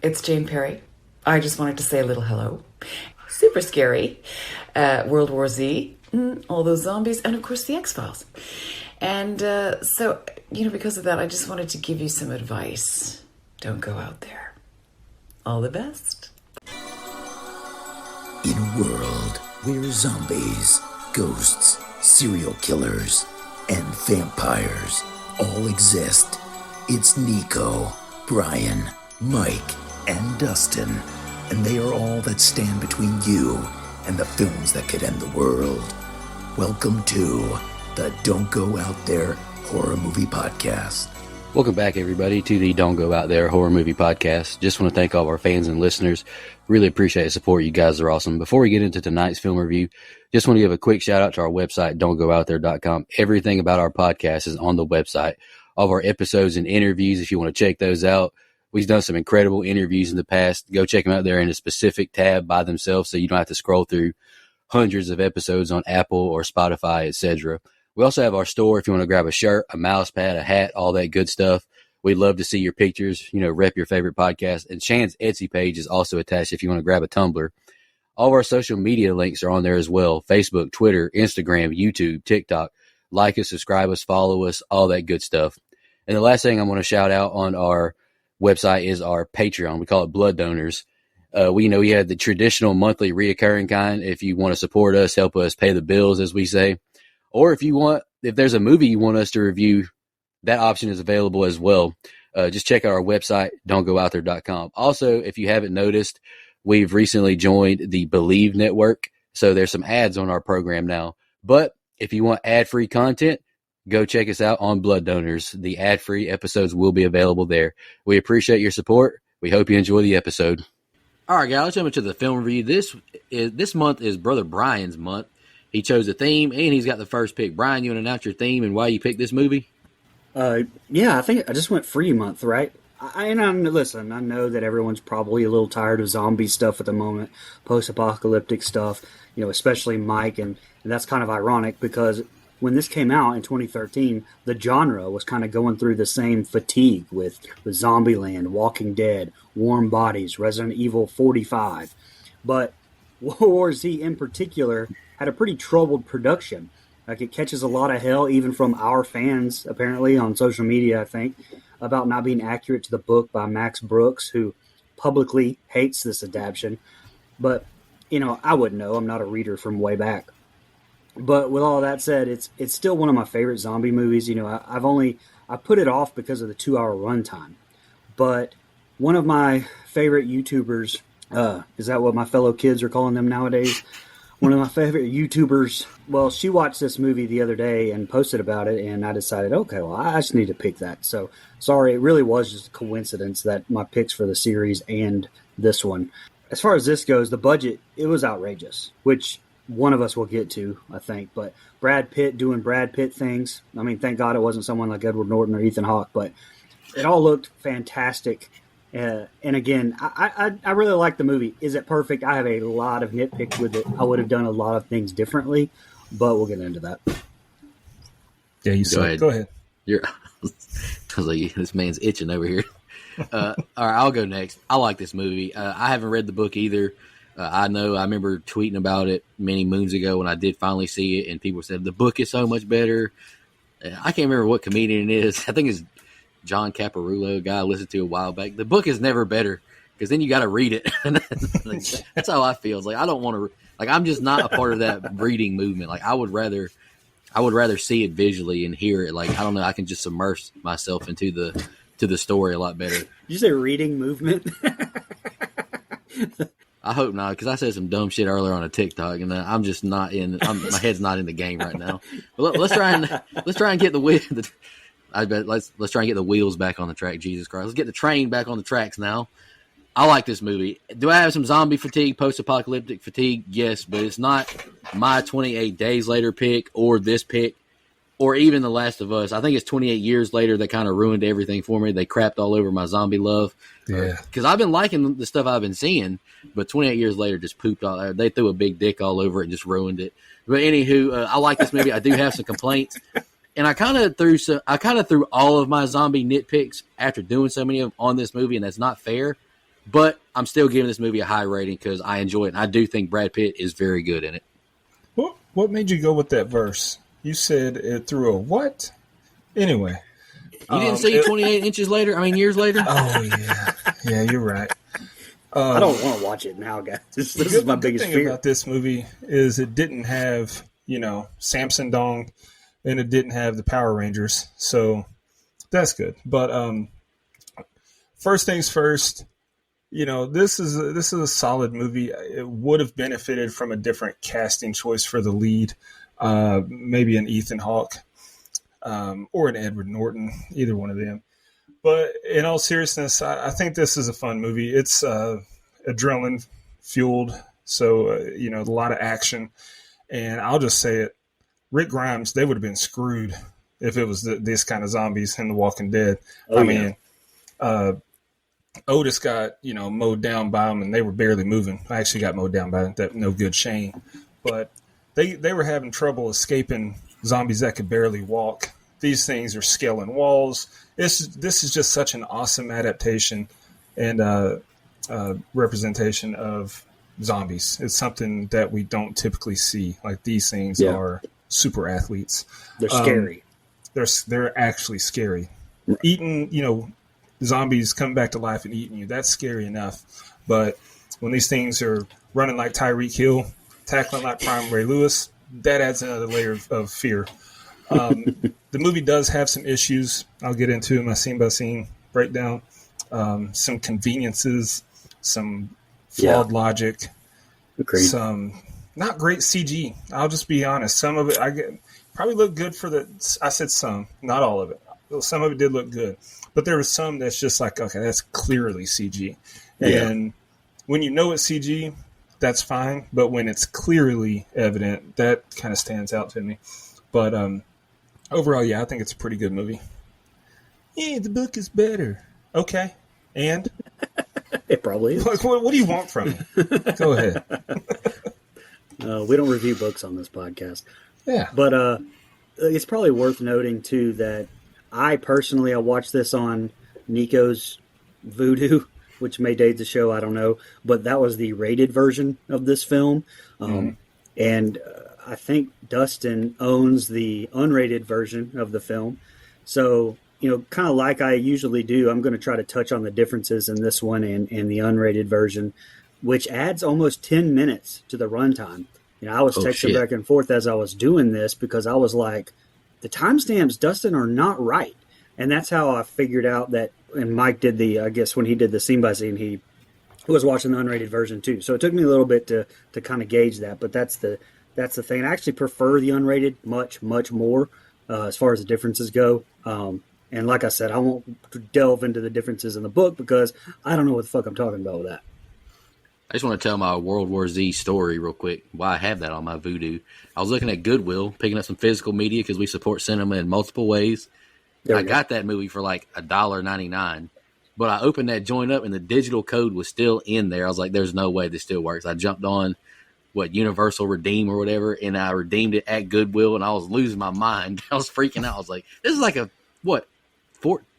It's Jane Perry. I just wanted to say a little hello. Super scary. World War Z, all those zombies, and of course the X-Files. And because of that, I just wanted to give you some advice. Don't go out there. All the best. In a world where zombies, ghosts, serial killers, and vampires all exist, it's Nico, Brian, Mike, and Dustin, and they are all that stand between you and the films that could end the world. Welcome to the Don't Go Out There Horror Movie Podcast. Welcome back, everybody, to the Don't Go Out There Horror Movie Podcast. Just want to thank all of our fans and listeners. Really appreciate the support. You guys are awesome. Before we get into tonight's film review, just want to give a quick shout out to our website, don'tgoouthere.com. Everything about our podcast is on the website. All of our episodes and interviews, if you want to check those out. We've done some incredible interviews in the past. Go check them out there in a specific tab by themselves so you don't have to scroll through hundreds of episodes on Apple or Spotify, etc. We also have our store if you want to grab a shirt, a mouse pad, a hat, all that good stuff. We'd love to see your pictures, rep your favorite podcast. And Shan's Etsy page is also attached if you want to grab a tumbler. All of our social media links are on there as well. Facebook, Twitter, Instagram, YouTube, TikTok. Like us, subscribe us, follow us, all that good stuff. And the last thing I want to shout out on our website is our Patreon. We call it Blood Donors. We have the traditional monthly reoccurring kind. If you want to support us, help us pay the bills, as we say. Or if there's a movie you want us to review, that option is available as well. Just check out our website, don'tgoouthere.com. Also, if you haven't noticed, we've recently joined the Believe Network. So there's some ads on our program now. But if you want ad-free content, go check us out on Blood Donors. The ad-free episodes will be available there. We appreciate your support. We hope you enjoy the episode. All right, guys, let's jump into the film review. This month is Brother Brian's month. He chose a theme, and he's got the first pick. Brian, you want to announce your theme and why you picked this movie? Yeah, I think I just went free month, right? Listen, I know that everyone's probably a little tired of zombie stuff at the moment, post-apocalyptic stuff, especially Mike, and that's kind of ironic because when this came out in 2013, the genre was kind of going through the same fatigue with Zombieland, Walking Dead, Warm Bodies, Resident Evil 45. But World War Z in particular had a pretty troubled production. Like, it catches a lot of hell, even from our fans, apparently, on social media, I think, about not being accurate to the book by Max Brooks, who publicly hates this adaptation. But, I wouldn't know. I'm not a reader from way back. But with all that said, it's still one of my favorite zombie movies. I put it off because of the 2-hour runtime. But one of my favorite YouTubers, is that what my fellow kids are calling them nowadays? One of my favorite YouTubers, well, she watched this movie the other day and posted about it, and I decided, okay, well, I just need to pick that. So, sorry, it really was just a coincidence that my picks for the series and this one. As far as this goes, the budget, it was outrageous, which one of us will get to, I think. But Brad Pitt doing Brad Pitt things, I mean, thank God it wasn't someone like Edward Norton or Ethan Hawke, but it all looked fantastic. And again, I really like the movie. Is it perfect? I have a lot of nitpicks with it. I would have done a lot of things differently, but we'll get into that. Yeah, you said. Go ahead. I was like, this man's itching over here. All right, I'll go next. I like this movie. I haven't read the book either. I remember tweeting about it many moons ago when I did finally see it, and people said the book is so much better. I can't remember what comedian it is. I think it's John Caparulo, a guy I listened to a while back. The book is never better because then you got to read it. That's how I feel. It's like I don't want to. I'm just not a part of that reading movement. I would rather see it visually and hear it. I don't know. I can just immerse myself into the story a lot better. Did you say reading movement? I hope not, because I said some dumb shit earlier on a TikTok, and I'm just not in. My head's not in the game right now. But let's try and get the I bet let's try and get the wheels back on the track. Jesus Christ, let's get the train back on the tracks now. I like this movie. Do I have some zombie fatigue, post-apocalyptic fatigue? Yes, but it's not my 28 Days Later pick or this pick or even The Last of Us. I think it's 28 Years Later that kind of ruined everything for me. They crapped all over my zombie love. Yeah. Because I've been liking the stuff I've been seeing, but 28 Years Later just pooped all. They threw a big dick all over it and just ruined it. But anywho, I like this movie. I do have some complaints. And I kind of threw all of my zombie nitpicks after doing so many of them on this movie, and that's not fair. But I'm still giving this movie a high rating because I enjoy it. And I do think Brad Pitt is very good in it. What made you go with that verse? You said it through a what? Anyway. You didn't see 28 inches later? I mean, years later? Oh, yeah. Yeah, you're right. I don't want to watch it now, guys. This is my biggest thing fear. About this movie is it didn't have, Samson Dong, and it didn't have the Power Rangers. So that's good. But first things first, this is a solid movie. It would have benefited from a different casting choice for the lead, maybe an Ethan Hawke or an Edward Norton, either one of them. But in all seriousness, I think this is a fun movie. It's adrenaline fueled, so a lot of action. And I'll just say it: Rick Grimes, they would have been screwed if it was this kind of zombies in The Walking Dead. mean, Otis got mowed down by them, and they were barely moving. I actually got mowed down by that no good Shane, but they were having trouble escaping zombies that could barely walk. These things are scaling walls. This is just such an awesome adaptation and representation of zombies. It's something that we don't typically see. Like, these things are super athletes. They're scary. They're actually scary. Eating, zombies coming back to life and eating you, that's scary enough. But when these things are running like Tyreek Hill, tackling like Prime Ray Lewis, that adds another layer of fear. The movie does have some issues. I'll get into my scene by scene breakdown. Some conveniences, some flawed logic, Agreed. some not great CG. I'll just be honest. Some of it probably looked good I said some, not all of it. Some of it did look good, but there was some that's just like, okay, that's clearly CG. And when you know it's CG, that's fine. But when it's clearly evident, that kind of stands out to me. But overall, I think it's a pretty good movie. Yeah, the book is better. Okay. And? It probably is. What do you want from me? Go ahead. We don't review books on this podcast. Yeah. But it's probably worth noting, too, that I watched this on Nico's Vudu, which may date the show, I don't know. But that was the rated version of this film. And I think Dustin owns the unrated version of the film. So, kind of like I usually do, I'm going to try to touch on the differences in this one and the unrated version, which adds almost 10 minutes to the runtime. I was texting back and forth as I was doing this because I was like, the timestamps, Dustin, are not right. And that's how I figured out that, and Mike did I guess when he did the scene by scene, he was watching the unrated version too. So it took me a little bit to kind of gauge that, but that's the thing. I actually prefer the unrated much, much more as far as the differences go. And like I said, I won't delve into the differences in the book because I don't know what the fuck I'm talking about with that. I just want to tell my World War Z story real quick. Why I have that on my Vudu. I was looking at Goodwill, picking up some physical media because we support cinema in multiple ways. I got that movie for like $1.99, but I opened that joint up and the digital code was still in there. I was like, there's no way this still works. I jumped on Universal Redeem or whatever, and I redeemed it at Goodwill, and I was losing my mind. I was freaking out. I was like, this is like a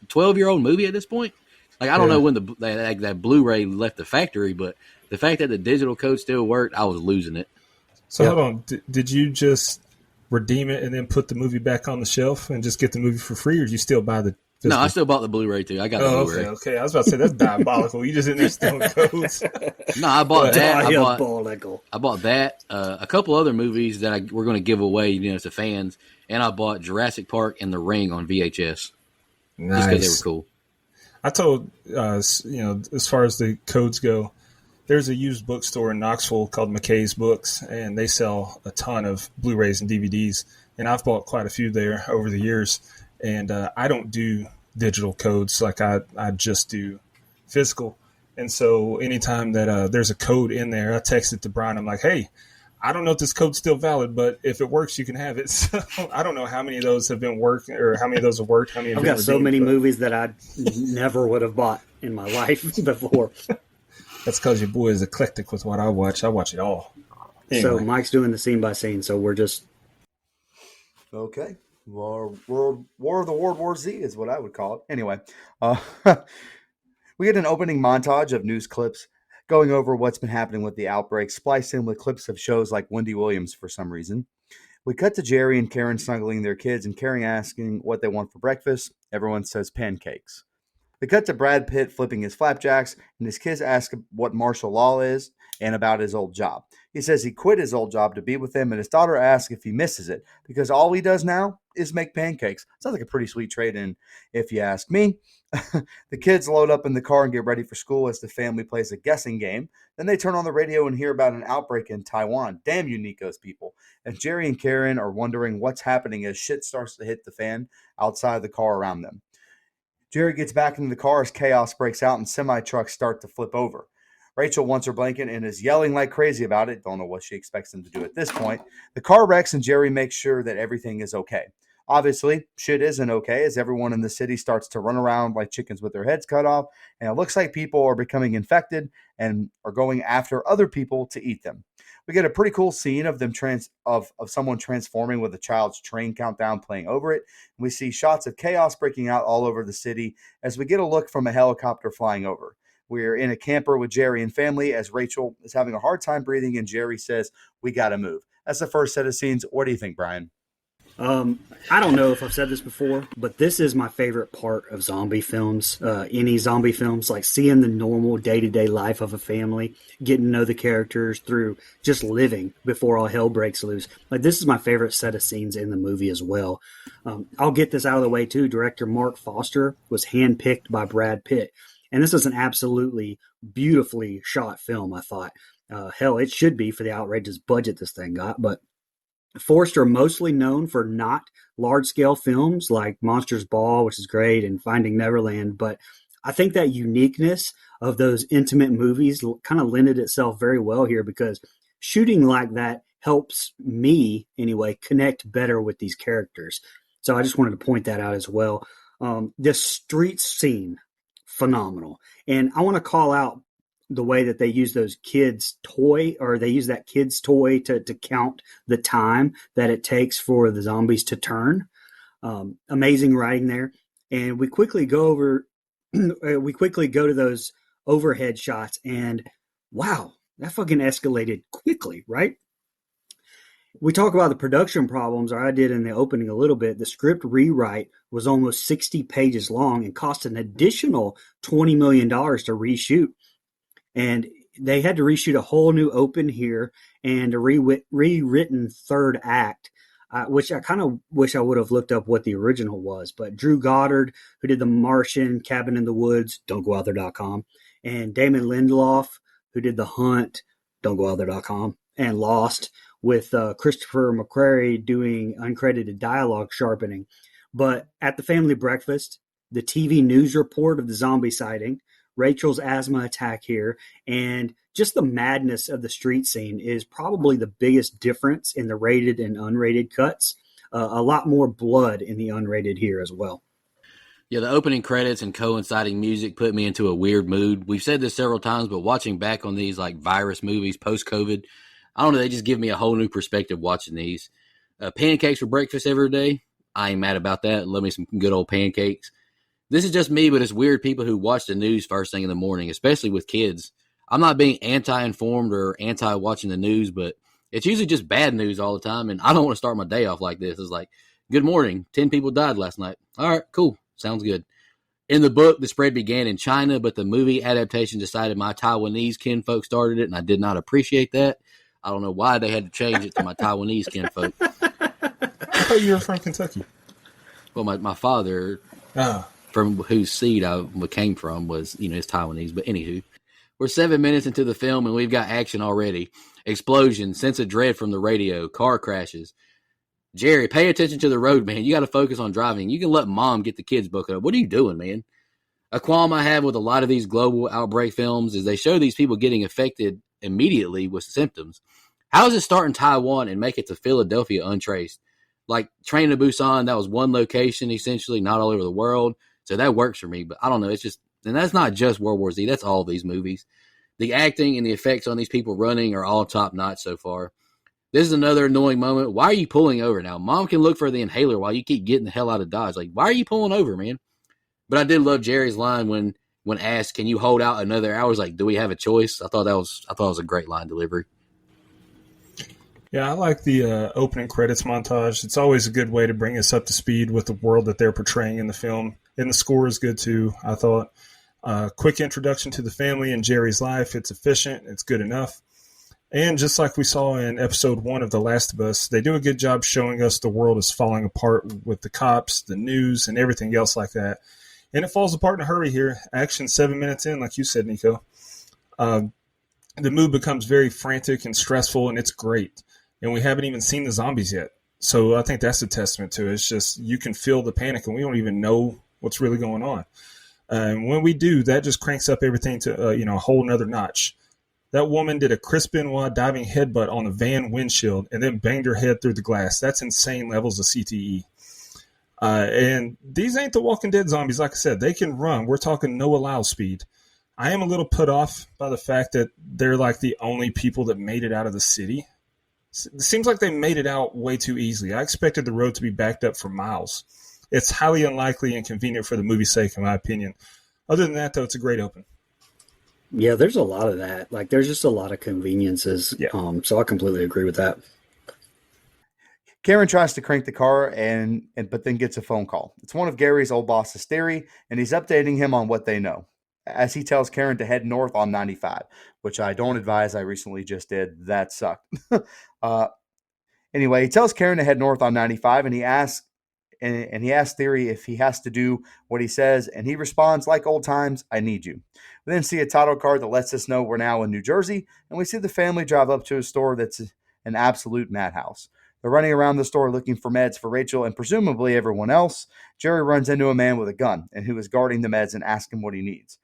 12-year-old movie at this point? Like, I don't know when that Blu-ray left the factory, but the fact that the digital code still worked, I was losing it. So hold on. Did you just redeem it and then put the movie back on the shelf and just get the movie for free, or did you still buy the physical? No, I still bought the Blu-ray too. I got the Blu-ray. Okay. I was about to say, that's diabolical. You just in there stealing codes. No, I bought that. Diabolical. I bought that. A couple other movies that we're going to give away, to fans, and I bought Jurassic Park and The Ring on VHS. Nice. Just because they were cool. I told, as far as the codes go, there's a used bookstore in Knoxville called McKay's Books, and they sell a ton of Blu-rays and DVDs. And I've bought quite a few there over the years. And I don't do digital codes. Like, I just do physical. And so anytime that there's a code in there, I text it to Brian. I'm like, hey, I don't know if this code's still valid, but if it works, you can have it. So I don't know how many of those have been working or how many of those have worked. I've got so many movies that I never would have bought in my life before. That's because your boy is eclectic with what I watch. I watch it all. Anyway. So Mike's doing the scene by scene, so we're just... Okay. War of the World War Z is what I would call it. Anyway, We get an opening montage of news clips going over what's been happening with the outbreak, spliced in with clips of shows like Wendy Williams for some reason. We cut to Jerry and Karen snuggling their kids and Karen asking what they want for breakfast. Everyone says pancakes. We cut to Brad Pitt flipping his flapjacks, and his kids ask what martial law is and about his old job. He says he quit his old job to be with them, and his daughter asks if he misses it, because all he does now is make pancakes. Sounds like a pretty sweet trade-in, if you ask me. The kids load up in the car and get ready for school as the family plays a guessing game. Then they turn on the radio and hear about an outbreak in Taiwan. Damn you, Nico's people. And Jerry and Karen are wondering what's happening as shit starts to hit the fan outside the car around them. Jerry gets back into the car as chaos breaks out and semi-trucks start to flip over. Rachel wants her blanket and is yelling like crazy about it. Don't know what she expects them to do at this point. The car wrecks and Jerry makes sure that everything is okay. Obviously, shit isn't okay as everyone in the city starts to run around like chickens with their heads cut off, and it looks like people are becoming infected and are going after other people to eat them. We get a pretty cool scene of them of someone transforming with a child's train countdown playing over it. We see shots of chaos breaking out all over the city as we get a look from a helicopter flying over. We're in a camper with Jerry and family as Rachel is having a hard time breathing and Jerry says, "We got to move." That's the first set of scenes. What do you think, Brian? I don't know if I've said this before, but this is my favorite part of zombie films. Any zombie films, like seeing the normal day-to-day life of a family, getting to know the characters through just living before all hell breaks loose. Like, this is my favorite set of scenes in the movie as well. I'll get this out of the way too. Director Mark Foster was handpicked by Brad Pitt, and this is an absolutely beautifully shot film, I thought. Hell, it should be for the outrageous budget this thing got, but Forster mostly known for not large-scale films like Monsters Ball, which is great, and Finding Neverland, but I think that uniqueness of those intimate movies kind of lended itself very well here because shooting like that helps me, anyway, connect better with these characters. So I just wanted to point that out as well. This street scene, phenomenal. And I want to call out the way that they use those kids' toy, or they use that kid's toy to count the time that it takes for the zombies to turn. Amazing writing there. And we quickly go to those overhead shots, and wow, that fucking escalated quickly, right? We talk about the production problems, or I did in the opening a little bit. The script rewrite was almost 60 pages long and cost an additional $20 million to reshoot. And they had to reshoot a whole new open here and a rewritten third act, which I kind of wish I would have looked up what the original was. But Drew Goddard, who did The Martian, Cabin in the Woods, don'tgooutthere.com, and Damon Lindelof, who did The Hunt, don'tgooutthere.com, and Lost, with Christopher McQuarrie doing uncredited dialogue sharpening. But at the family breakfast, the TV news report of the zombie sighting, Rachel's asthma attack here, and just the madness of the street scene is probably the biggest difference in the rated and unrated cuts. A lot more blood in the unrated here as well. Yeah, the opening credits and coinciding music put me into a weird mood. We've said this several times, but watching back on these like virus movies post-COVID, I don't know, they just give me a whole new perspective watching these. Pancakes for breakfast every day. I ain't mad about that. Love me some good old pancakes. This is just me, but it's weird people who watch the news first thing in the morning, especially with kids. I'm not being anti-informed or anti-watching the news, but it's usually just bad news all the time, and I don't want to start my day off like this. It's like, good morning, 10 people died last night. All right, cool, sounds good. In the book, the spread began in China, but the movie adaptation decided my Taiwanese kinfolk started it, and I did not appreciate that. I don't know why they had to change it to my Taiwanese kinfolk. I thought you were from Kentucky. Well, my father... from whose seed I came from was, is Taiwanese. But anywho, we're 7 minutes into the film and we've got action already. Explosions, sense of dread from the radio, car crashes. Jerry, pay attention to the road, man. You got to focus on driving. You can let mom get the kids booked up. What are you doing, man? A qualm I have with a lot of these global outbreak films is they show these people getting affected immediately with symptoms. How does it start in Taiwan and make it to Philadelphia untraced? Like Train to Busan, that was one location, essentially, not all over the world. So that works for me, but I don't know. It's just, and that's not just World War Z. That's all these movies. The acting and the effects on these people running are all top notch so far. This is another annoying moment. Why are you pulling over now? Mom can look for the inhaler while you keep getting the hell out of Dodge. Like, why are you pulling over, man? But I did love Jerry's line when when asked, "Can you hold out another hour?" He's like, "Do we have a choice?" I thought that was a great line delivery. Yeah, I like the opening credits montage. It's always a good way to bring us up to speed with the world that they're portraying in the film. And the score is good too, I thought. Quick introduction to the family and Jerry's life. It's efficient. It's good enough. And just like we saw in episode 1 of The Last of Us, they do a good job showing us the world is falling apart with the cops, the news, and everything else like that. And it falls apart in a hurry here. Action 7 minutes in, like you said, Nico. The mood becomes very frantic and stressful, and it's great. And we haven't even seen the zombies yet. So I think that's a testament to it. It's just you can feel the panic, and we don't even know what's really going on. And when we do, that just cranks up everything to a whole nother notch. That woman did a Chris Benoit diving headbutt on a van windshield and then banged her head through the glass. That's insane levels of CTE. And these ain't the Walking Dead zombies. Like I said, they can run. We're talking no allow speed. I am a little put off by the fact that they're like the only people that made it out of the city. It seems like they made it out way too easily. I expected the road to be backed up for miles. It's highly unlikely and convenient for the movie's sake, in my opinion. Other than that, though, it's a great open. Yeah, there's a lot of that. Like, there's just a lot of conveniences. Yeah. So I completely agree with that. Karen tries to crank the car but then gets a phone call. It's one of Gary's old boss's theory, and he's updating him on what they know. As he tells Karen to head north on 95, which I don't advise. I recently just did. That sucked. Anyway, he tells Karen to head north on 95, and he asks Theory if he has to do what he says, and he responds, like old times, I need you. We then see a title card that lets us know we're now in New Jersey, and we see the family drive up to a store that's an absolute madhouse. They're running around the store looking for meds for Rachel and presumably everyone else. Jerry runs into a man with a gun and who is guarding the meds and asks him what he needs.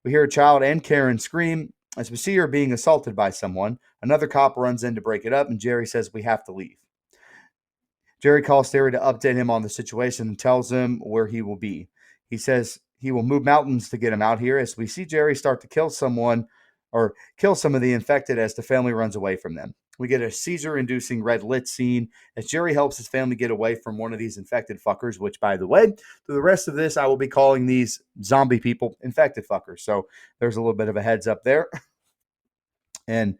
We hear a child and Karen scream as we see her being assaulted by someone. Another cop runs in to break it up, and Jerry says we have to leave. Jerry calls Theory to update him on the situation and tells him where he will be. He says he will move mountains to get him out here as we see Jerry start to kill some of the infected as the family runs away from them. We get a seizure-inducing red lit scene as Jerry helps his family get away from one of these infected fuckers, which, by the way, through the rest of this, I will be calling these zombie people infected fuckers. So there's a little bit of a heads up there. And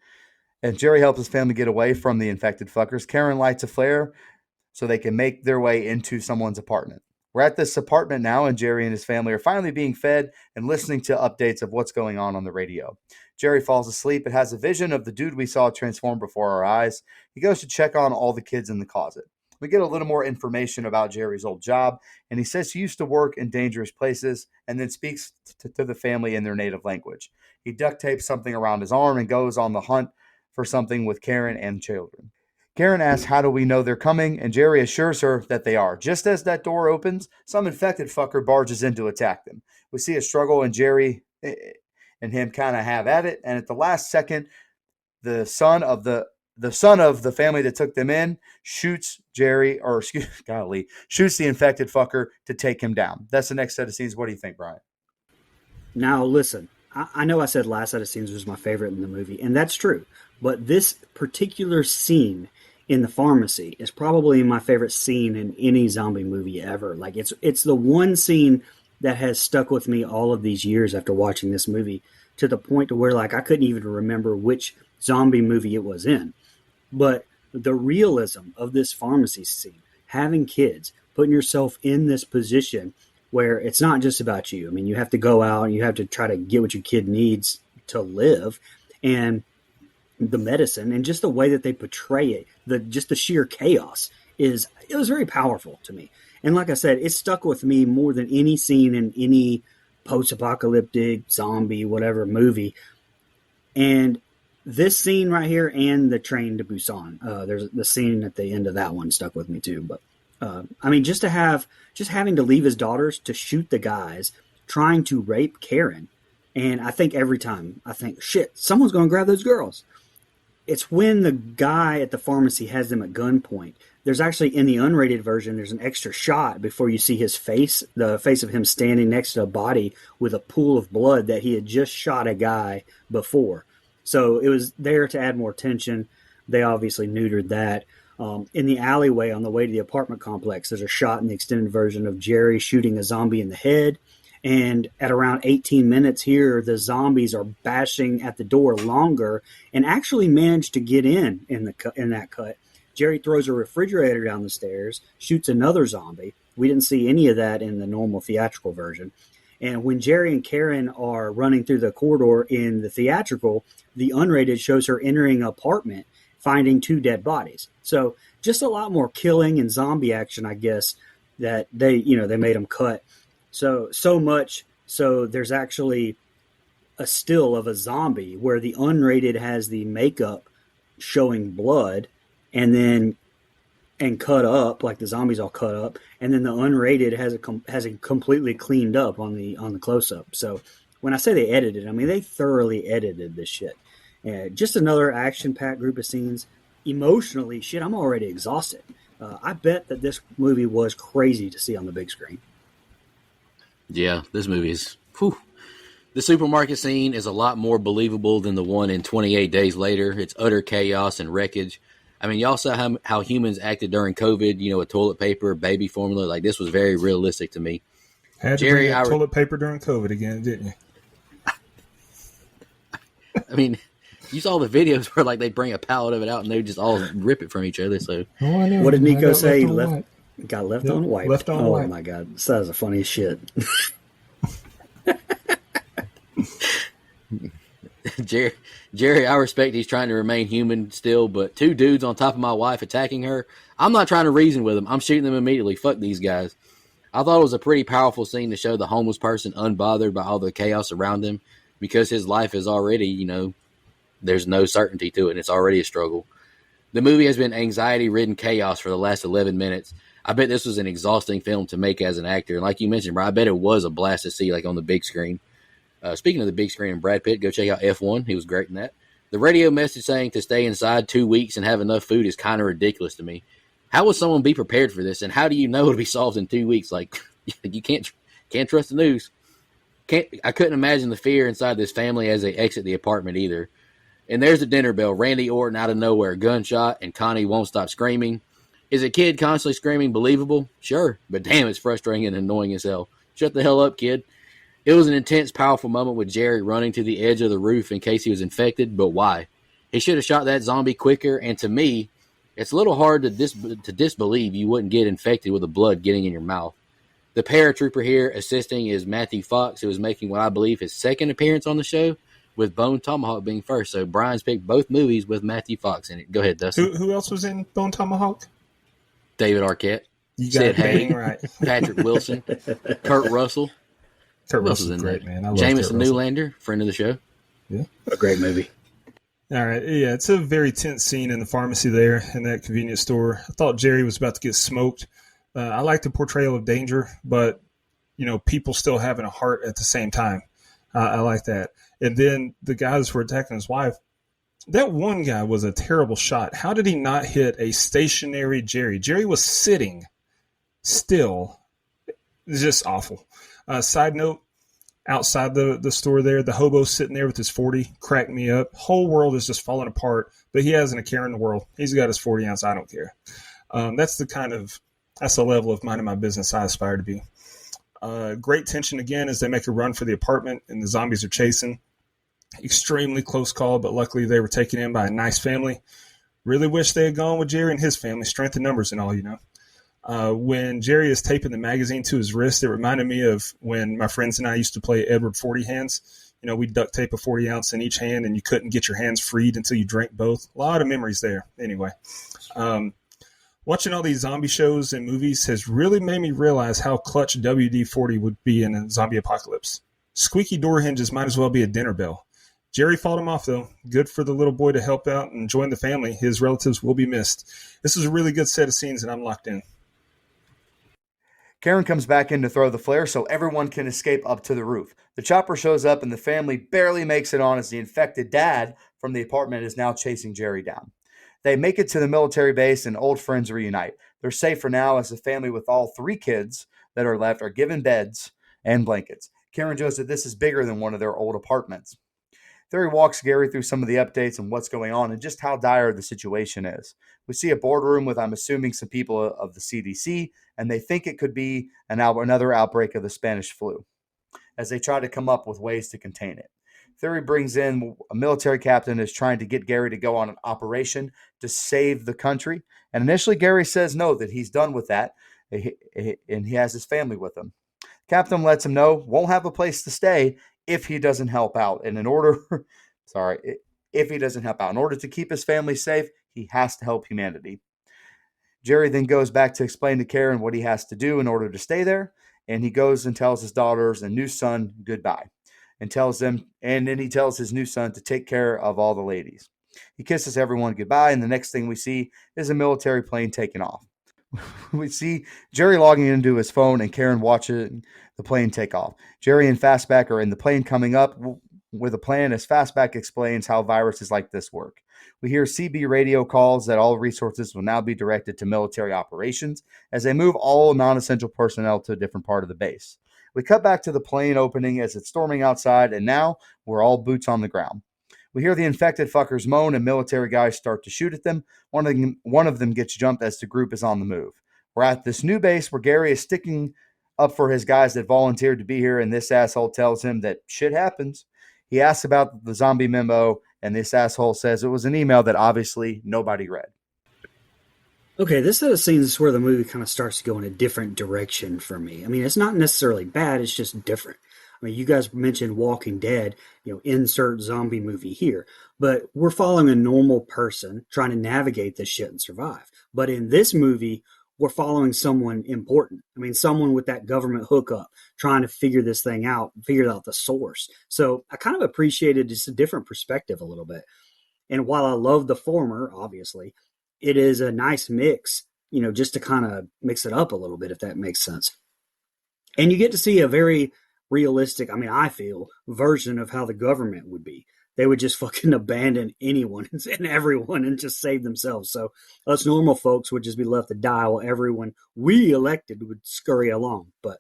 Jerry helps his family get away from the infected fuckers. Karen lights a flare so they can make their way into someone's apartment. We're at this apartment now, and Jerry and his family are finally being fed and listening to updates of what's going on the radio. Jerry falls asleep and has a vision of the dude we saw transform before our eyes. He goes to check on all the kids in the closet. We get a little more information about Jerry's old job, and he says he used to work in dangerous places and then speaks to the family in their native language. He duct tapes something around his arm and goes on the hunt for something with Karen and children. Karen asks, how do we know they're coming? And Jerry assures her that they are. Just as that door opens, some infected fucker barges in to attack them. We see a struggle, and Jerry and him kind of have at it. And at the last second, the son of the family that took them in shoots the infected fucker to take him down. That's the next set of scenes. What do you think, Brian? Now, listen, I know I said last set of scenes was my favorite in the movie, and that's true. But this particular scene in the pharmacy is probably my favorite scene in any zombie movie ever. Like, it's the one scene that has stuck with me all of these years after watching this movie, to the point to where, like, I couldn't even remember which zombie movie it was in. But the realism of this pharmacy scene, having kids, putting yourself in this position where it's not just about you. I mean, you have to go out and you have to try to get what your kid needs to live, and the medicine and just the way that they portray it, the sheer chaos it was very powerful to me. And like I said, it stuck with me more than any scene in any post-apocalyptic zombie whatever movie. And this scene right here and the train to Busan, there's the scene at the end of that one stuck with me too. But I mean, just having to leave his daughters to shoot the guys trying to rape Karen. And I think every time I think, shit, someone's going to grab those girls. It's when the guy at the pharmacy has them at gunpoint. There's actually, in the unrated version, there's an extra shot before you see his face, the face of him standing next to a body with a pool of blood that he had just shot a guy before. So it was there to add more tension. They obviously neutered that. In the alleyway on the way to the apartment complex, there's a shot in the extended version of Jerry shooting a zombie in the head. And at around 18 minutes here, the zombies are bashing at the door longer and actually manage to get in that cut. Jerry throws a refrigerator down the stairs, shoots another zombie. We didn't see any of that in the normal theatrical version. And when Jerry and Karen are running through the corridor in the theatrical, the unrated shows her entering an apartment, finding 2 dead bodies. So just a lot more killing and zombie action, I guess, that they made them cut. So much so there's actually a still of a zombie where the unrated has the makeup showing blood and cut up, like the zombies all cut up, and then the unrated has it completely cleaned up on the close up. So when I say they edited, I mean they thoroughly edited this shit. Just another action packed group of scenes. Emotionally, shit, I'm already exhausted. I bet that this movie was crazy to see on the big screen. Yeah, this movie is. Whew. The supermarket scene is a lot more believable than the one in 28 Days Later. It's utter chaos and wreckage. I mean, y'all saw how humans acted during COVID, with toilet paper, baby formula. Like, this was very realistic to me. Had to bring up toilet paper during COVID again, didn't you? I mean, you saw the videos where, like, they bring a pallet of it out and they just all rip it from each other. So, what did Nico say? Got left on white. Left on white. Oh, my God. That was the funniest shit. Jerry, I respect he's trying to remain human still, but 2 dudes on top of my wife attacking her, I'm not trying to reason with them. I'm shooting them immediately. Fuck these guys. I thought it was a pretty powerful scene to show the homeless person unbothered by all the chaos around him because his life is already, there's no certainty to it, and it's already a struggle. The movie has been anxiety-ridden chaos for the last 11 minutes. I bet this was an exhausting film to make as an actor. And like you mentioned, bro, I bet it was a blast to see, like, on the big screen. Speaking of the big screen and Brad Pitt, go check out F1. He was great in that. The radio message saying to stay inside 2 weeks and have enough food is kind of ridiculous to me. How would someone be prepared for this? And how do you know it'll be solved in 2 weeks? Like, you can't trust the news. I couldn't imagine the fear inside this family as they exit the apartment either. And there's the dinner bell. Randy Orton out of nowhere, gunshot, and Connie won't stop screaming. Is a kid constantly screaming believable? Sure, but damn, it's frustrating and annoying as hell. Shut the hell up, kid. It was an intense, powerful moment with Jerry running to the edge of the roof in case he was infected, but why? He should have shot that zombie quicker, and to me, it's a little hard to disbelieve you wouldn't get infected with the blood getting in your mouth. The paratrooper here assisting is Matthew Fox, who is making what I believe his second appearance on the show, with Bone Tomahawk being first. So Brian's picked both movies with Matthew Fox in it. Go ahead, Dustin. Who else was in Bone Tomahawk? David Arquette. You got it bang right. Patrick Wilson. Kurt Russell. Kurt Russell's in great, man. I love Jameson Newlander, friend of the show. Yeah. A great movie. All right. Yeah, it's a very tense scene in the pharmacy there in that convenience store. I thought Jerry was about to get smoked. I like the portrayal of danger, but, people still having a heart at the same time. I like that. And then the guys were attacking his wife. That one guy was a terrible shot. How did he not hit a stationary Jerry? Jerry was sitting still. It's just awful. Side note, outside the store there, the hobo sitting there with his 40 cracked me up. Whole world is just falling apart, but he hasn't a care in the world. He's got his 40 ounce. I don't care. That's the level of minding my business I aspire to be. Great tension again as they make a run for the apartment and the zombies are chasing. Extremely close call, but luckily they were taken in by a nice family. Really wish they had gone with Jerry and his family. Strength in numbers and all, When Jerry is taping the magazine to his wrist, it reminded me of when my friends and I used to play Edward 40 hands. We'd duct tape a 40 ounce in each hand and you couldn't get your hands freed until you drank both. A lot of memories there. Anyway, watching all these zombie shows and movies has really made me realize how clutch WD-40 would be in a zombie apocalypse. Squeaky door hinges might as well be a dinner bell. Jerry fought him off, though. Good for the little boy to help out and join the family. His relatives will be missed. This is a really good set of scenes, and I'm locked in. Karen comes back in to throw the flare so everyone can escape up to the roof. The chopper shows up, and the family barely makes it on as the infected dad from the apartment is now chasing Jerry down. They make it to the military base, and old friends reunite. They're safe for now as the family with all 3 kids that are left are given beds and blankets. Karen shows that this is bigger than one of their old apartments. There he walks Gary through some of the updates and what's going on and just how dire the situation is. We see a boardroom with, I'm assuming, some people of the CDC, and they think it could be another outbreak of the Spanish flu. as they try to come up with ways to contain it. Theory brings in a military captain who's trying to get Gary to go on an operation to save the country. And initially, Gary says no, that he's done with that, and he has his family with him. Captain lets him know won't have a place to stay if he doesn't help out. And in order, if he doesn't help out, in order to keep his family safe, he has to help humanity. Jerry then goes back to explain to Karen what he has to do in order to stay there. And he goes and tells his daughters and new son goodbye. And then he tells his new son to take care of all the ladies. He kisses everyone goodbye, and the next thing we see is a military plane taking off. We see Jerry logging into his phone and Karen watching the plane take off. Jerry and Fastback are in the plane coming up with a plan as Fastback explains how viruses like this work. We hear CB radio calls that all resources will now be directed to military operations as they move all non-essential personnel to a different part of the base. We cut back to the plane opening as it's storming outside, and now we're all boots on the ground. We hear the infected fuckers moan, and military guys start to shoot at them. One of them gets jumped as the group is on the move. We're at this new base where Gary is sticking up for his guys that volunteered to be here, and this asshole tells him that shit happens. He asks about the zombie memo, and this asshole says it was an email that obviously nobody read. Okay, this set of scenes is where the movie kind of starts to go in a different direction for me. I mean, it's not necessarily bad, it's just different. I mean, you guys mentioned Walking Dead, insert zombie movie here. But we're following a normal person trying to navigate this shit and survive. But in this movie, we're following someone important. I mean, someone with that government hookup trying to figure this thing out, figure out the source. So I kind of appreciated just a different perspective a little bit. And while I love the former, obviously, it is a nice mix, just to kind of mix it up a little bit, if that makes sense. And you get to see a very realistic, I feel, version of how the government would be. They would just fucking abandon anyone and everyone and just save themselves. So us normal folks would just be left to die while everyone we elected would scurry along. But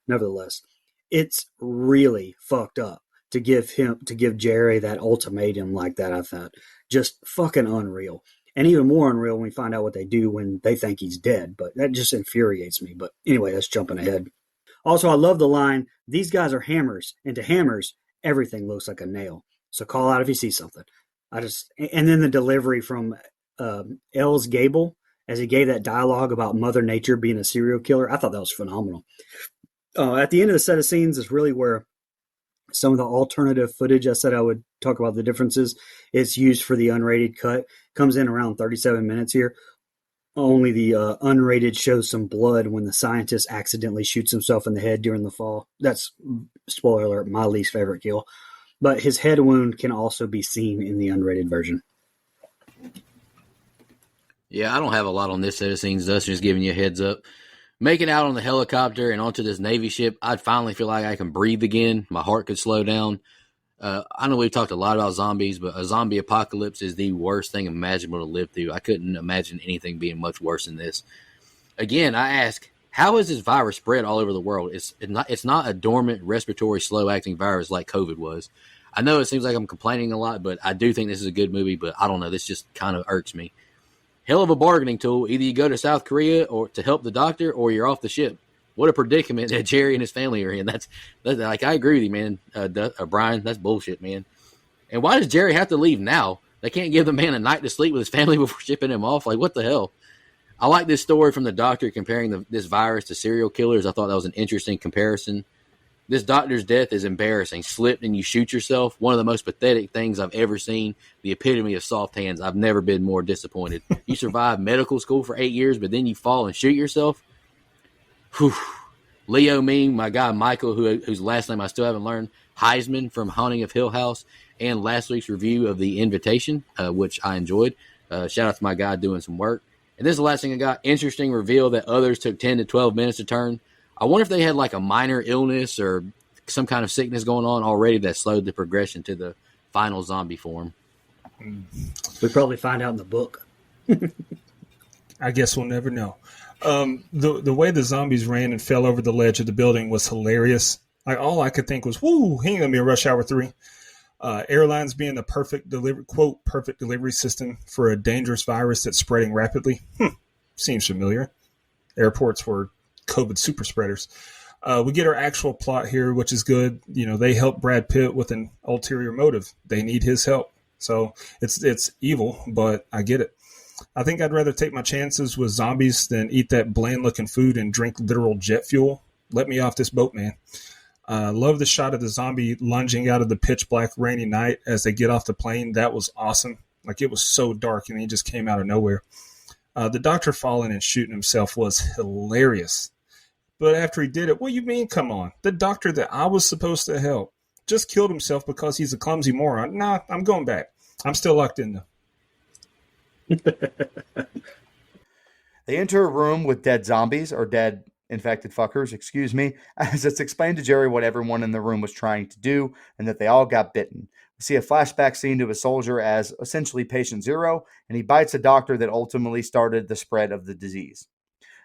nevertheless, it's really fucked up to give Jerry that ultimatum like that. I thought just fucking unreal. And even more unreal when we find out what they do when they think he's dead. But that just infuriates me. But anyway, that's jumping ahead. Also, I love the line, these guys are hammers. And to hammers, everything looks like a nail. So call out if you see something. And then the delivery from Els Gable as he gave that dialogue about Mother Nature being a serial killer. I thought that was phenomenal. At the end of the set of scenes is really where some of the alternative footage I said I would talk about the differences. It's used for the unrated cut. Comes in around 37 minutes here. Only the unrated shows some blood when the scientist accidentally shoots himself in the head during the fall. That's, spoiler alert, my least favorite kill. But his head wound can also be seen in the unrated version. Yeah, I don't have a lot on this set of scenes, Dustin, just giving you a heads up. Making out on the helicopter and onto this Navy ship, I'd finally feel like I can breathe again. My heart could slow down. I know we've talked a lot about zombies, but a zombie apocalypse is the worst thing imaginable to live through. I couldn't imagine anything being much worse than this. Again, I ask, how is this virus spread all over the world? It's not a dormant, respiratory, slow-acting virus like COVID was. I know it seems like I'm complaining a lot, but I do think this is a good movie, but I don't know. This just kind of irks me. Hell of a bargaining tool. Either you go to South Korea or to help the doctor, or you're off the ship. What a predicament that Jerry and his family are in. That's like, I agree with you, man. Brian, that's bullshit, man. And why does Jerry have to leave now? They can't give the man a night to sleep with his family before shipping him off. Like, what the hell? I like this story from the doctor comparing this virus to serial killers. I thought that was an interesting comparison. This doctor's death is embarrassing. Slipped and you shoot yourself. One of the most pathetic things I've ever seen. The epitome of soft hands. I've never been more disappointed. You survived medical school for 8 years, but then you fall and shoot yourself. Whew. Leo Ming, my guy Michael, whose last name I still haven't learned. Heisman from Haunting of Hill House. And last week's review of The Invitation, which I enjoyed. Shout out to my guy doing some work. And this is the last thing I got. Interesting reveal that others took 10 to 12 minutes to turn. I wonder if they had like a minor illness or some kind of sickness going on already that slowed the progression to the final zombie form. We probably find out in the book. I guess we'll never know. The way the zombies ran and fell over the ledge of the building was hilarious. Like, all I could think was, "Woo, he ain't gonna be a Rush Hour 3." Airlines being the perfect delivery system for a dangerous virus that's spreading rapidly. Seems familiar. Airports were COVID super spreaders. We get our actual plot here, which is good. You know, they help Brad Pitt with an ulterior motive. They need his help. So it's evil, but I get it. I think I'd rather take my chances with zombies than eat that bland-looking food and drink literal jet fuel. Let me off this boat, man. Love the shot of the zombie lunging out of the pitch-black rainy night as they get off the plane. That was awesome. Like, it was so dark, and he just came out of nowhere. The doctor falling and shooting himself was hilarious. But after he did it, what do you mean, come on? The doctor that I was supposed to help just killed himself because he's a clumsy moron. Nah, I'm going back. I'm still locked in, though. They enter a room with dead zombies, or dead infected fuckers, excuse me, as it's explained to Jerry what everyone in the room was trying to do and that they all got bitten. We see a flashback scene to a soldier as essentially patient zero, and he bites a doctor that ultimately started the spread of the disease.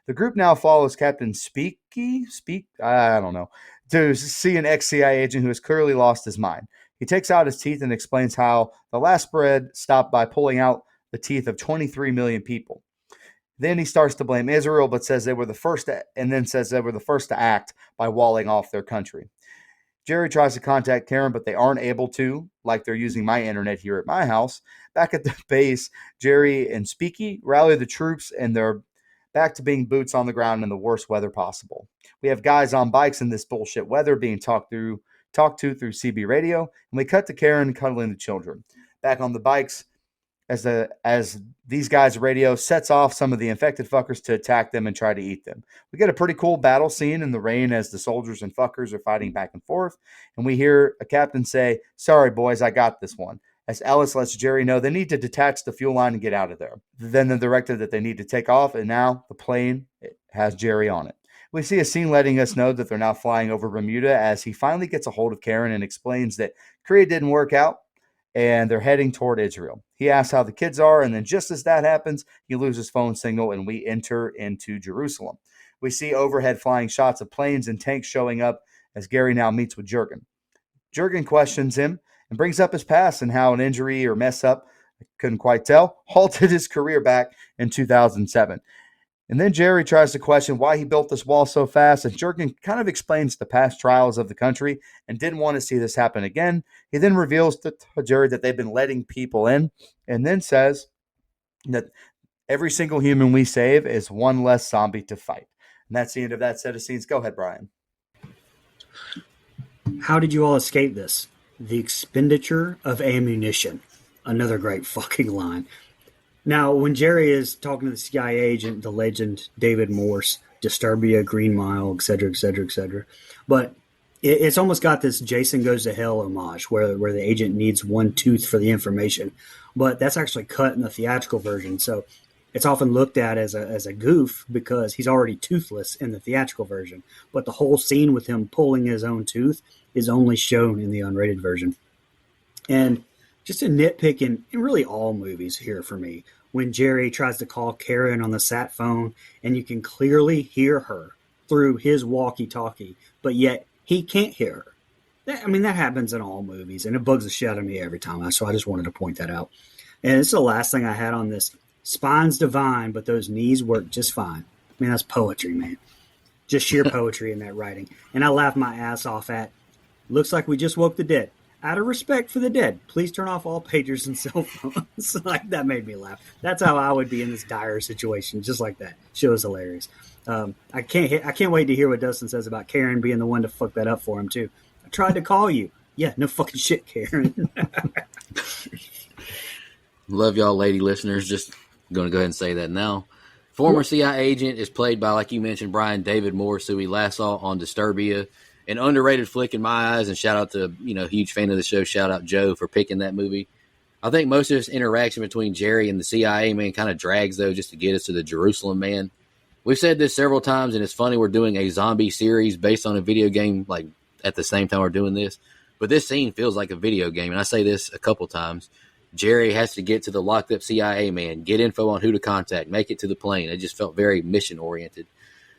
The group now follows Captain I don't know, to see an ex-CIA agent who has clearly lost his mind. He takes out his teeth and explains how the last spread stopped by pulling out the teeth of 23 million people. Then he starts to blame Israel, but says they were the first to act by walling off their country. Jerry tries to contact Karen, but they aren't able to, like they're using my internet here at my house. Back at the base, Jerry and Speaky rally the troops, and they're back to being boots on the ground in the worst weather possible. We have guys on bikes in this bullshit weather being talked to through CB radio, and we cut to Karen cuddling the children. Back on the bikes, as these guys' radio sets off some of the infected fuckers to attack them and try to eat them. We get a pretty cool battle scene in the rain as the soldiers and fuckers are fighting back and forth, and we hear a captain say, "Sorry, boys, I got this one," as Ellis lets Jerry know they need to detach the fuel line and get out of there. Then the directive that they need to take off, and now the plane has Jerry on it. We see a scene letting us know that they're now flying over Bermuda as he finally gets a hold of Karen and explains that Korea didn't work out and they're heading toward Israel. He asks how the kids are, and then just as that happens, he loses phone signal and we enter into Jerusalem. We see overhead flying shots of planes and tanks showing up as Gary now meets with Jurgen. Jurgen questions him and brings up his past and how an injury or mess up, I couldn't quite tell, halted his career back in 2007. And then Jerry tries to question why he built this wall so fast, and Jurgen kind of explains the past trials of the country and didn't want to see this happen again. He then reveals to Jerry that they've been letting people in, and then says that every single human we save is one less zombie to fight. And that's the end of that set of scenes. Go ahead, Brian. How did you all escape this? The expenditure of ammunition. Another great fucking line. Now, when Jerry is talking to the CIA agent, the legend, David Morse, Disturbia, Green Mile, etc., etc., etc., but it's almost got this Jason Goes to Hell homage where the agent needs one tooth for the information, but that's actually cut in the theatrical version, so it's often looked at as a goof because he's already toothless in the theatrical version, but the whole scene with him pulling his own tooth is only shown in the unrated version. And just a nitpick in really all movies here for me, when Jerry tries to call Karen on the sat phone and you can clearly hear her through his walkie-talkie, but yet he can't hear her. That happens in all movies, and it bugs the shit out of me every time, so I just wanted to point that out. And this is the last thing I had on this. Spine's divine, but those knees work just fine. That's poetry, man. Just sheer poetry in that writing. And I laughed my ass off at, looks like we just woke the dead. Out of respect for the dead, please turn off all pagers and cell phones. Like, that made me laugh. That's how I would be in this dire situation, just like that. Shit was hilarious. I can't wait to hear what Dustin says about Karen being the one to fuck that up for him too. I tried to call you. Yeah, no fucking shit, Karen. Love y'all, lady listeners. Just going to go ahead and say that now. Former CIA agent is played by, like you mentioned, Brian David Morse, who we last saw on Disturbia. An underrated flick in my eyes, and shout out to, huge fan of the show, shout out Joe for picking that movie. I think most of this interaction between Jerry and the CIA man kind of drags, though, just to get us to the Jerusalem man. We've said this several times, and it's funny we're doing a zombie series based on a video game, like, at the same time we're doing this. But this scene feels like a video game, and I say this a couple times. Jerry has to get to the locked-up CIA man, get info on who to contact, make it to the plane. It just felt very mission-oriented.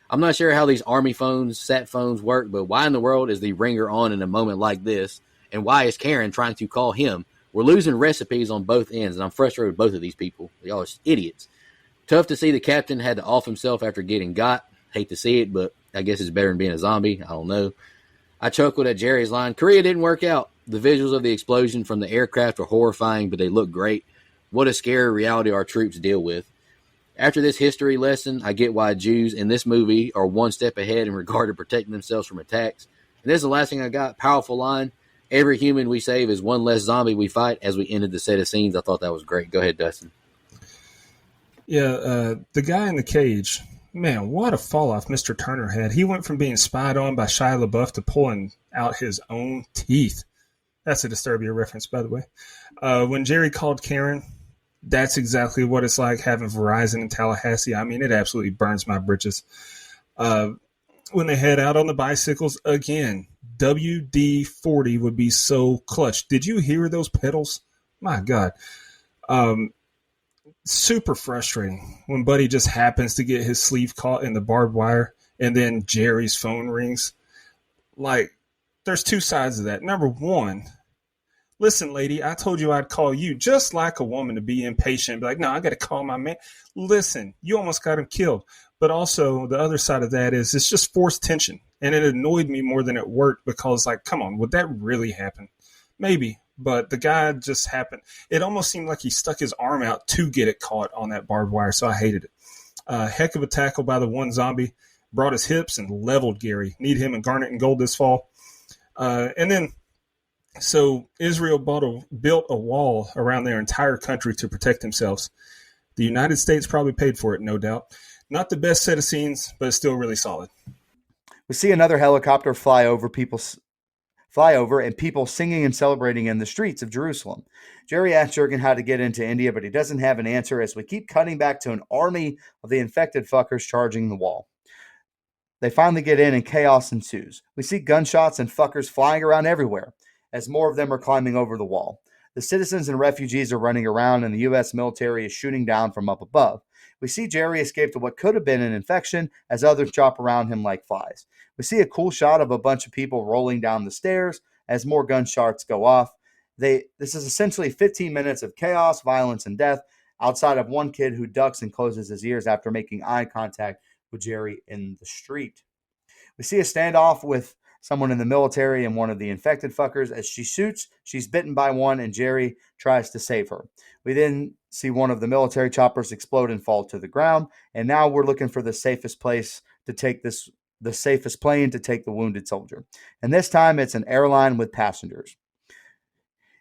I'm not sure how these Army phones, sat phones work, but why in the world is the ringer on in a moment like this? And why is Karen trying to call him? We're losing recipes on both ends, and I'm frustrated with both of these people. Y'all are idiots. Tough to see the captain had to off himself after getting got. Hate to see it, but I guess it's better than being a zombie. I don't know. I chuckled at Jerry's line, Korea didn't work out. The visuals of the explosion from the aircraft are horrifying, but they look great. What a scary reality our troops deal with. After this history lesson, I get why Jews in this movie are one step ahead in regard to protecting themselves from attacks. And this is the last thing I got. Powerful line. Every human we save is one less zombie we fight. As we ended the set of scenes, I thought that was great. Go ahead, Dustin. Yeah, the guy in the cage, man, what a fall off Mr. Turner had. He went from being spied on by Shia LaBeouf to pulling out his own teeth. That's a Disturbia reference, by the way. When Jerry called Karen, that's exactly what it's like having Verizon in Tallahassee. I mean, it absolutely burns my britches. When they head out on the bicycles, again, WD-40 would be so clutch. Did you hear those pedals? My God. Super frustrating when Buddy just happens to get his sleeve caught in the barbed wire and then Jerry's phone rings. Like, there's two sides of that. Number one, listen, lady, I told you I'd call you, just like a woman, to be impatient. Be like, no, I got to call my man. Listen, you almost got him killed. But also the other side of that is it's just forced tension. And it annoyed me more than it worked because, like, come on, would that really happen? Maybe. But the guy just happened. It almost seemed like he stuck his arm out to get it caught on that barbed wire. So I hated it. Heck of a tackle by the one zombie. Brought his hips and leveled Gary. Need him in Garnet and Gold this fall. And then, so Israel built a wall around their entire country to protect themselves. The United States probably paid for it, no doubt. Not the best set of scenes, but it's still really solid. We see another helicopter fly over and people singing and celebrating in the streets of Jerusalem. Jerry asks Jurgen how to get into India, but he doesn't have an answer as we keep cutting back to an army of the infected fuckers charging the wall. They finally get in and chaos ensues. We see gunshots and fuckers flying around everywhere as more of them are climbing over the wall. The citizens and refugees are running around and the U.S. military is shooting down from up above. We see Jerry escape to what could have been an infection as others chop around him like flies. We see a cool shot of a bunch of people rolling down the stairs as more gunshots go off. This is essentially 15 minutes of chaos, violence, and death outside of one kid who ducks and closes his ears after making eye contact with Jerry in the street. We see a standoff with someone in the military and one of the infected fuckers. As she shoots, she's bitten by one and Jerry tries to save her. We then see one of the military choppers explode and fall to the ground. And now we're looking for the safest plane to take the wounded soldier. And this time it's an airline with passengers.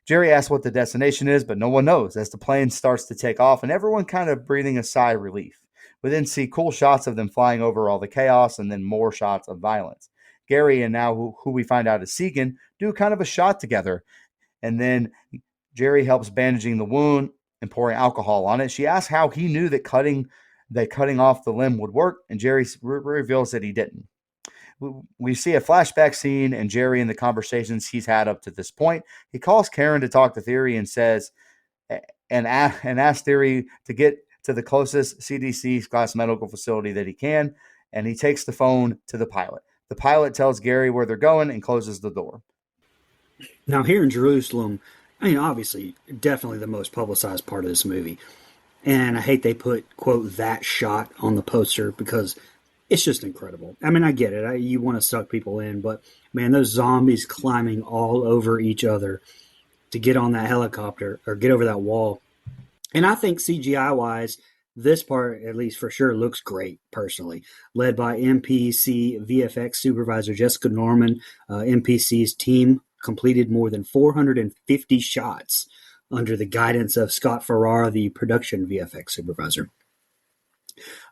Jerry asks what the destination is, but no one knows as the plane starts to take off and everyone kind of breathing a sigh of relief. We then see cool shots of them flying over all the chaos and then more shots of violence. Gary and now who we find out is Segan do kind of a shot together. And then Jerry helps bandaging the wound and pouring alcohol on it. She asks how he knew that cutting off the limb would work, and Jerry reveals that he didn't. We see a flashback scene and Jerry and the conversations he's had up to this point. He calls Karen to talk to Theory and says, and asks Theory to get to the closest CDC class medical facility that he can, and he takes the phone to the pilot. The pilot tells Gary where they're going and closes the door. Now, here in Jerusalem, I mean, obviously, definitely the most publicized part of this movie. And I hate they put, quote, that shot on the poster because it's just incredible. I mean, I get it. You want to suck people in, but, man, those zombies climbing all over each other to get on that helicopter or get over that wall. And I think CGI-wise, this part, at least for sure, looks great, personally. Led by MPC VFX supervisor Jessica Norman, MPC's team completed more than 450 shots under the guidance of Scott Farrar, the production VFX supervisor.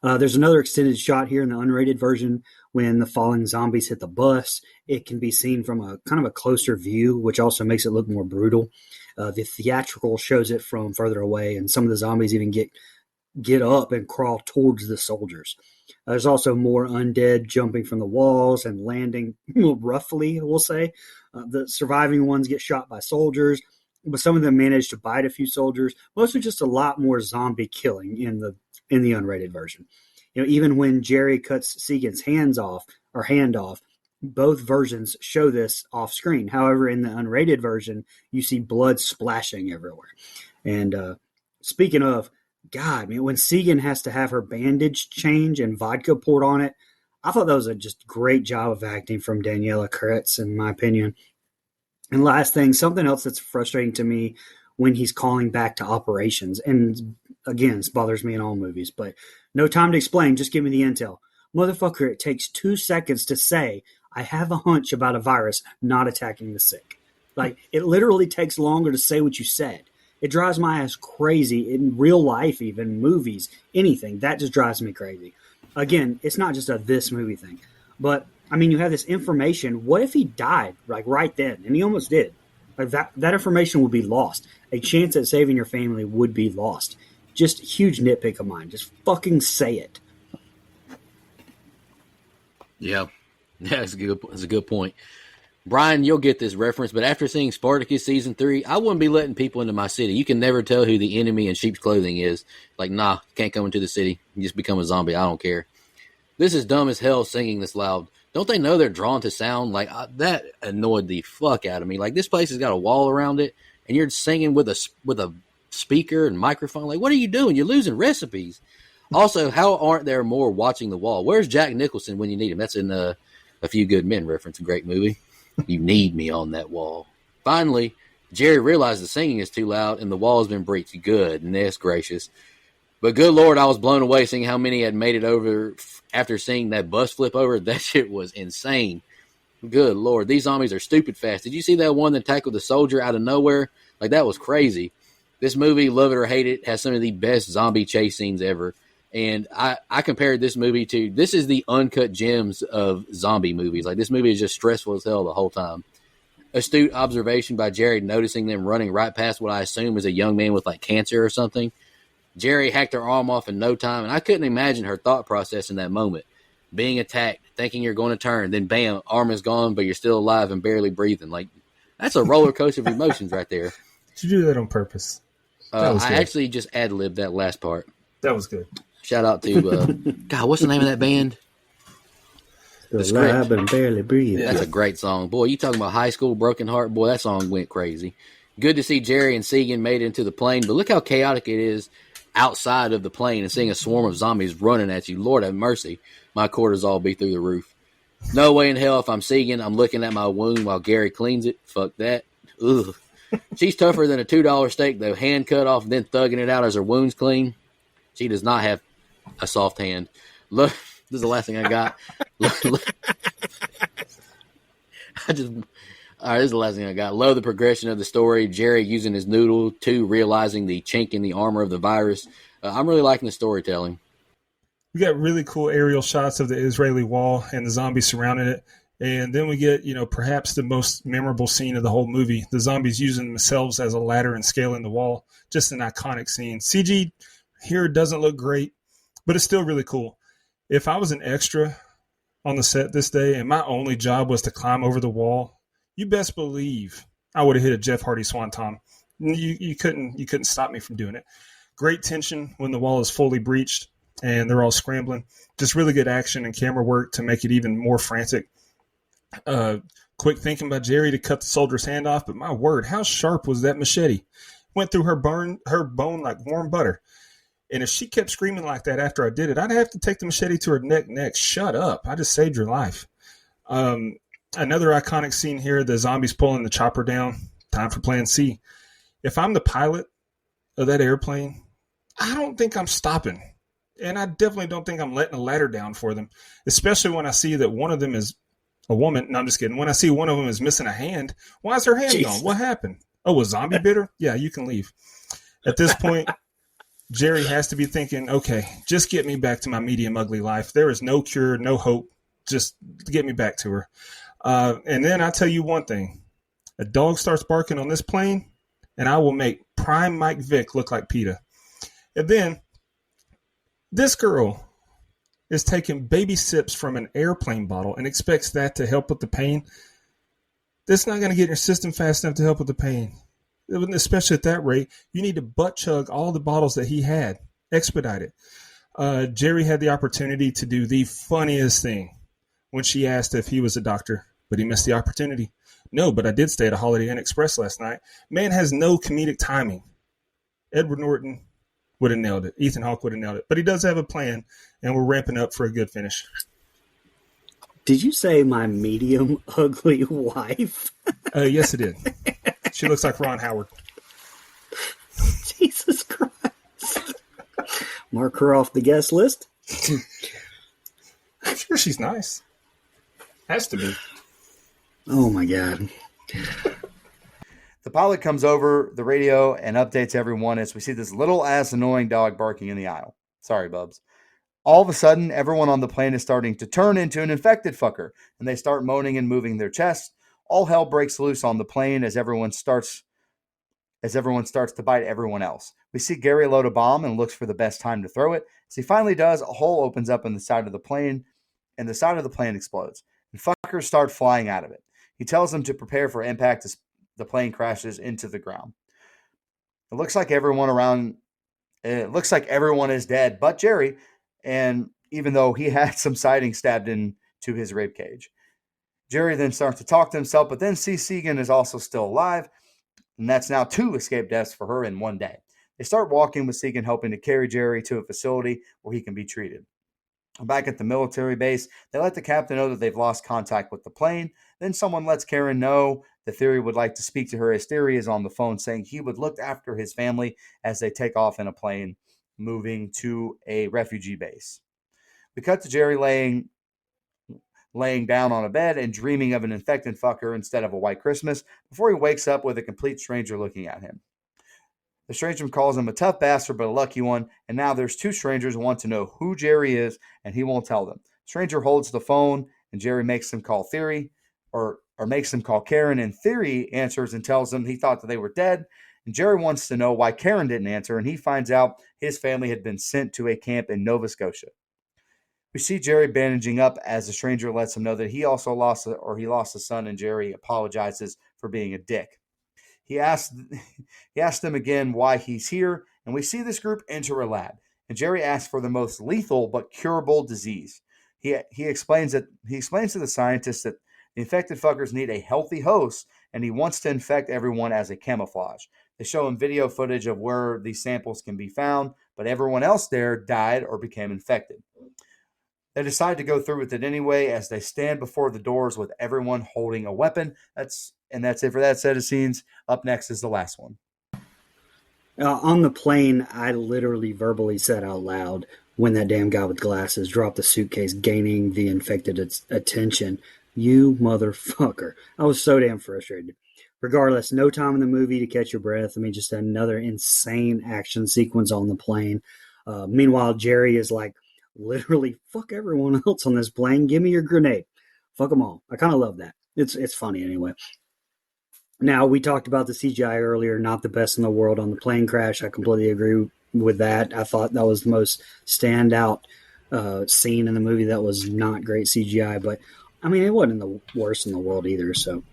There's another extended shot here in the unrated version when the falling zombies hit the bus. It can be seen from a kind of a closer view, which also makes it look more brutal. The theatrical shows it from further away, and some of the zombies even get up and crawl towards the soldiers. There's also more undead jumping from the walls and landing roughly, we'll say. The surviving ones get shot by soldiers, but some of them manage to bite a few soldiers. Mostly just a lot more zombie killing in the unrated version. Even when Jerry cuts Segan's hand off, both versions show this off screen. However, in the unrated version, you see blood splashing everywhere. And speaking of, God, man, when Segan has to have her bandage changed and vodka poured on it, I thought that was a just great job of acting from Daniela Kretz, in my opinion. And last thing, something else that's frustrating to me when he's calling back to operations, and again, this bothers me in all movies, but no time to explain, just give me the intel. Motherfucker, it takes 2 seconds to say, I have a hunch about a virus not attacking the sick. Like, it literally takes longer to say what you said. It drives my ass crazy in real life, even movies, anything. That just drives me crazy. Again, it's not just a this movie thing. But, I mean, you have this information. What if he died, like, right then? And he almost did. Like, that information would be lost. A chance at saving your family would be lost. Just huge nitpick of mine. Just fucking say it. Yeah, that's a good point. Brian, you'll get this reference, but after seeing Spartacus Season 3, I wouldn't be letting people into my city. You can never tell who the enemy in sheep's clothing is. Like, nah, can't come into the city. You just become a zombie. I don't care. This is dumb as hell singing this loud. Don't they know they're drawn to sound? Like, that annoyed the fuck out of me. Like, this place has got a wall around it, and you're singing with a speaker and microphone. Like, what are you doing? You're losing recipes. Also, how aren't there more watching the wall? Where's Jack Nicholson when you need him? That's in A Few Good Men reference, a great movie. You need me on that wall. Finally, Jerry realized the singing is too loud and the wall has been breached. Goodness gracious. But good Lord, I was blown away seeing how many had made it over after seeing that bus flip over. That shit was insane. Good Lord, these zombies are stupid fast. Did you see that one that tackled the soldier out of nowhere? Like, that was crazy. This movie, love it or hate it, has some of the best zombie chase scenes ever. And I compared this movie to, this is the uncut gems of zombie movies. Like, this movie is just stressful as hell the whole time. Astute observation by Jerry, noticing them running right past what I assume is a young man with, like, cancer or something. Jerry hacked her arm off in no time, and I couldn't imagine her thought process in that moment. Being attacked, thinking you're going to turn, then bam, arm is gone, but you're still alive and barely breathing. Like, that's a roller coaster of emotions right there. Did you do that on purpose? I actually just ad-libbed that last part. That was good. Shout out to, God, what's the name of that band? The Alive and barely breathe. That's a great song. Boy, you talking about high school broken heart? Boy, that song went crazy. Good to see Jerry and Segan made it into the plane, but look how chaotic it is outside of the plane and seeing a swarm of zombies running at you. Lord have mercy. My cortisol be through the roof. No way in hell if I'm Segan, I'm looking at my wound while Gary cleans it. Fuck that. Ugh. She's tougher than a $2 steak, though. Hand cut off and then thugging it out as her wound's clean. She does not have a soft hand. Look, this is the last thing I got. This is the last thing I got. Love the progression of the story. Jerry using his noodle, too, realizing the chink in the armor of the virus. I'm really liking the storytelling. We got really cool aerial shots of the Israeli wall and the zombies surrounding it. And then we get, perhaps the most memorable scene of the whole movie. The zombies using themselves as a ladder and scaling the wall. Just an iconic scene. CG here doesn't look great, but it's still really cool. If I was an extra on the set this day and my only job was to climb over the wall, you best believe I would have hit a Jeff Hardy swanton. You couldn't stop me from doing it. Great tension when the wall is fully breached and they're all scrambling. Just really good action and camera work to make it even more frantic. Quick thinking by Jerry to cut the soldier's hand off, but my word, how sharp was that machete? Went through her bone like warm butter. And if she kept screaming like that after I did it, I'd have to take the machete to her neck next. Shut up. I just saved your life. Another iconic scene here, the zombies pulling the chopper down. Time for plan C. If I'm the pilot of that airplane, I don't think I'm stopping. And I definitely don't think I'm letting a ladder down for them, especially when I see that one of them is a woman. No, I'm just kidding. When I see one of them is missing a hand, why is her hand gone? What happened? Oh, a zombie bit her? Yeah, you can leave. At this point, Jerry has to be thinking, okay, just get me back to my medium ugly life. There is no cure, no hope. Just get me back to her. And then I'll tell you one thing. A dog starts barking on this plane, and I will make prime Mike Vick look like PETA. And then this girl is taking baby sips from an airplane bottle and expects that to help with the pain. That's not going to get in your system fast enough to help with the pain. Especially at that rate, you need to butt chug all the bottles that he had. Expedite it. Jerry had the opportunity to do the funniest thing when she asked if he was a doctor, but he missed the opportunity. No, but I did stay at a Holiday Inn Express last night. Man has no comedic timing. Edward Norton would have nailed it. Ethan Hawke would have nailed it. But he does have a plan, and we're ramping up for a good finish. Did you say my medium ugly wife? Yes, it did. She looks like Ron Howard. Jesus Christ. Mark her off the guest list. I'm sure she's nice. Has to be. Oh my God. The pilot comes over the radio and updates everyone as we see this little ass annoying dog barking in the aisle. Sorry, Bubs. All of a sudden, everyone on the plane is starting to turn into an infected fucker, and they start moaning and moving their chests. All hell breaks loose on the plane as everyone starts to bite everyone else. We see Gary load a bomb and looks for the best time to throw it. As he finally does, a hole opens up in the side of the plane, and the side of the plane explodes. And fuckers start flying out of it. He tells them to prepare for impact as the plane crashes into the ground. It looks like everyone is dead but Jerry, and even though he had some siding stabbed into his rib cage. Jerry then starts to talk to himself, but then sees Segan is also still alive, and that's now 2 escape deaths for her in one day. They start walking with Segan helping to carry Jerry to a facility where he can be treated. Back at the military base, they let the captain know that they've lost contact with the plane. Then someone lets Karen know that Theory would like to speak to her, as Theory is on the phone saying he would look after his family as they take off in a plane moving to a refugee base. We cut to Jerry laying down on a bed and dreaming of an infected fucker instead of a white Christmas before he wakes up with a complete stranger looking at him. The stranger calls him a tough bastard but a lucky one, and now there's 2 strangers who want to know who Jerry is, and he won't tell them. Stranger holds the phone, and Jerry makes him call Theory, or makes him call Karen, and Theory answers and tells him he thought that they were dead, and Jerry wants to know why Karen didn't answer, and he finds out his family had been sent to a camp in Nova Scotia. We see Jerry bandaging up as the stranger lets him know that he also lost a son, and Jerry apologizes for being a dick. He asked them again why he's here, and we see this group enter a lab. And Jerry asks for the most lethal but curable disease. He explains to the scientists that the infected fuckers need a healthy host, and he wants to infect everyone as a camouflage. They show him video footage of where these samples can be found, but everyone else there died or became infected. They decide to go through with it anyway as they stand before the doors with everyone holding a weapon. That's it for that set of scenes. Up next is the last one. On the plane, I literally verbally said out loud when that damn guy with glasses dropped the suitcase, gaining the infected attention. You motherfucker. I was so damn frustrated. Regardless, no time in the movie to catch your breath. I mean, just another insane action sequence on the plane. Meanwhile, Jerry is like, literally, fuck everyone else on this plane. Give me your grenade. Fuck them all. I kind of love that. It's funny anyway. Now, we talked about the CGI earlier, not the best in the world on the plane crash. I completely agree with that. I thought that was the most standout scene in the movie that was not great CGI, but I mean, it wasn't the worst in the world either. So,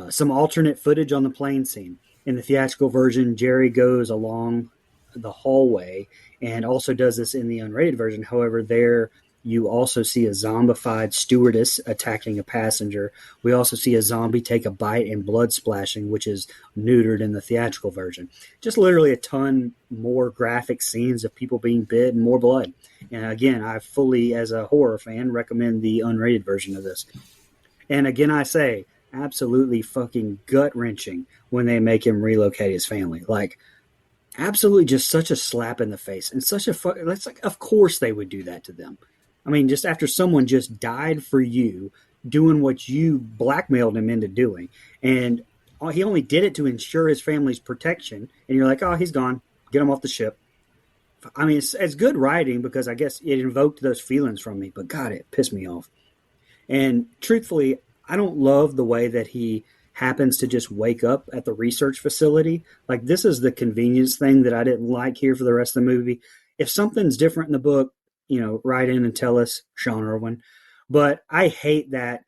some alternate footage on the plane scene. In the theatrical version, Jerry goes along the hallway and also does this in the unrated version. However, there you also see a zombified stewardess attacking a passenger. We also see a zombie take a bite and blood splashing, which is neutered in the theatrical version. Just literally a ton more graphic scenes of people being bit and more blood. And again, I fully, as a horror fan, recommend the unrated version of this. And again, I say, absolutely fucking gut-wrenching when they make him relocate his family. Like, absolutely just such a slap in the face. And such a that's like, of course they would do that to them. I mean, just after someone just died for you, doing what you blackmailed him into doing. And he only did it to ensure his family's protection. And you're like, oh, he's gone. Get him off the ship. I mean, it's good writing because I guess it invoked those feelings from me. But God, it pissed me off. And truthfully, I don't love the way that he happens to just wake up at the research facility. Like, this is the convenience thing that I didn't like here for the rest of the movie. If something's different in the book, write in and tell us, Sean Irwin. But I hate that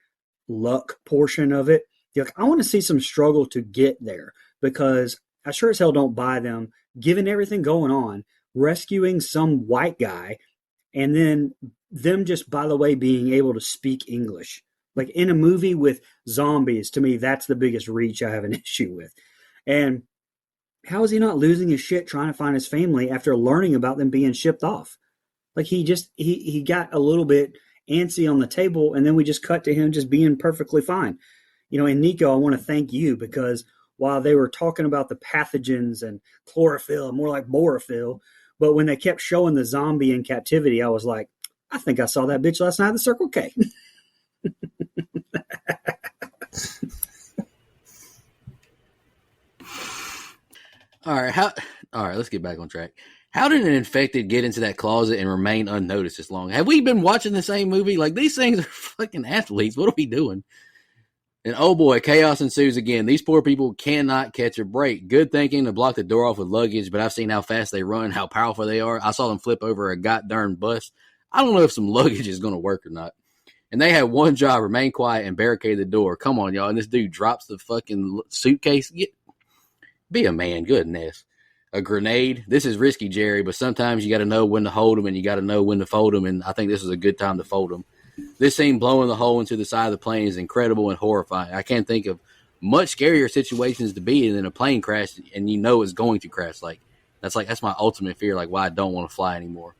luck portion of it. Like, I want to see some struggle to get there because I sure as hell don't buy them, given everything going on, rescuing some white guy and then them just, by the way, being able to speak English. Like, in a movie with zombies, to me, that's the biggest reach I have an issue with. And how is he not losing his shit trying to find his family after learning about them being shipped off? Like, he got a little bit antsy on the table, and then we just cut to him just being perfectly fine. And Nico, I want to thank you, because while they were talking about the pathogens and chlorophyll, more like borophyll, but when they kept showing the zombie in captivity, I was like, I think I saw that bitch last night at the Circle K. All right, let's get back on track. How did an infected get into that closet and remain unnoticed this long? Have we been watching the same movie? Like, these things are fucking athletes. What are we doing? And oh boy, chaos ensues again. These poor people cannot catch a break. Good thinking to block the door off with luggage, but I've seen how fast they run, how powerful they are. I saw them flip over a goddamn bus. I don't know if some luggage is going to work or not. And they had one job: remain quiet and barricade the door. Come on, y'all. And this dude drops the fucking suitcase. Be a man. Goodness. A grenade. This is risky, Jerry, but sometimes you got to know when to hold them and you got to know when to fold them. And I think this is a good time to fold them. This scene blowing the hole into the side of the plane is incredible and horrifying. I can't think of much scarier situations to be in than a plane crash, and you know it's going to crash. That's my ultimate fear, like why I don't want to fly anymore.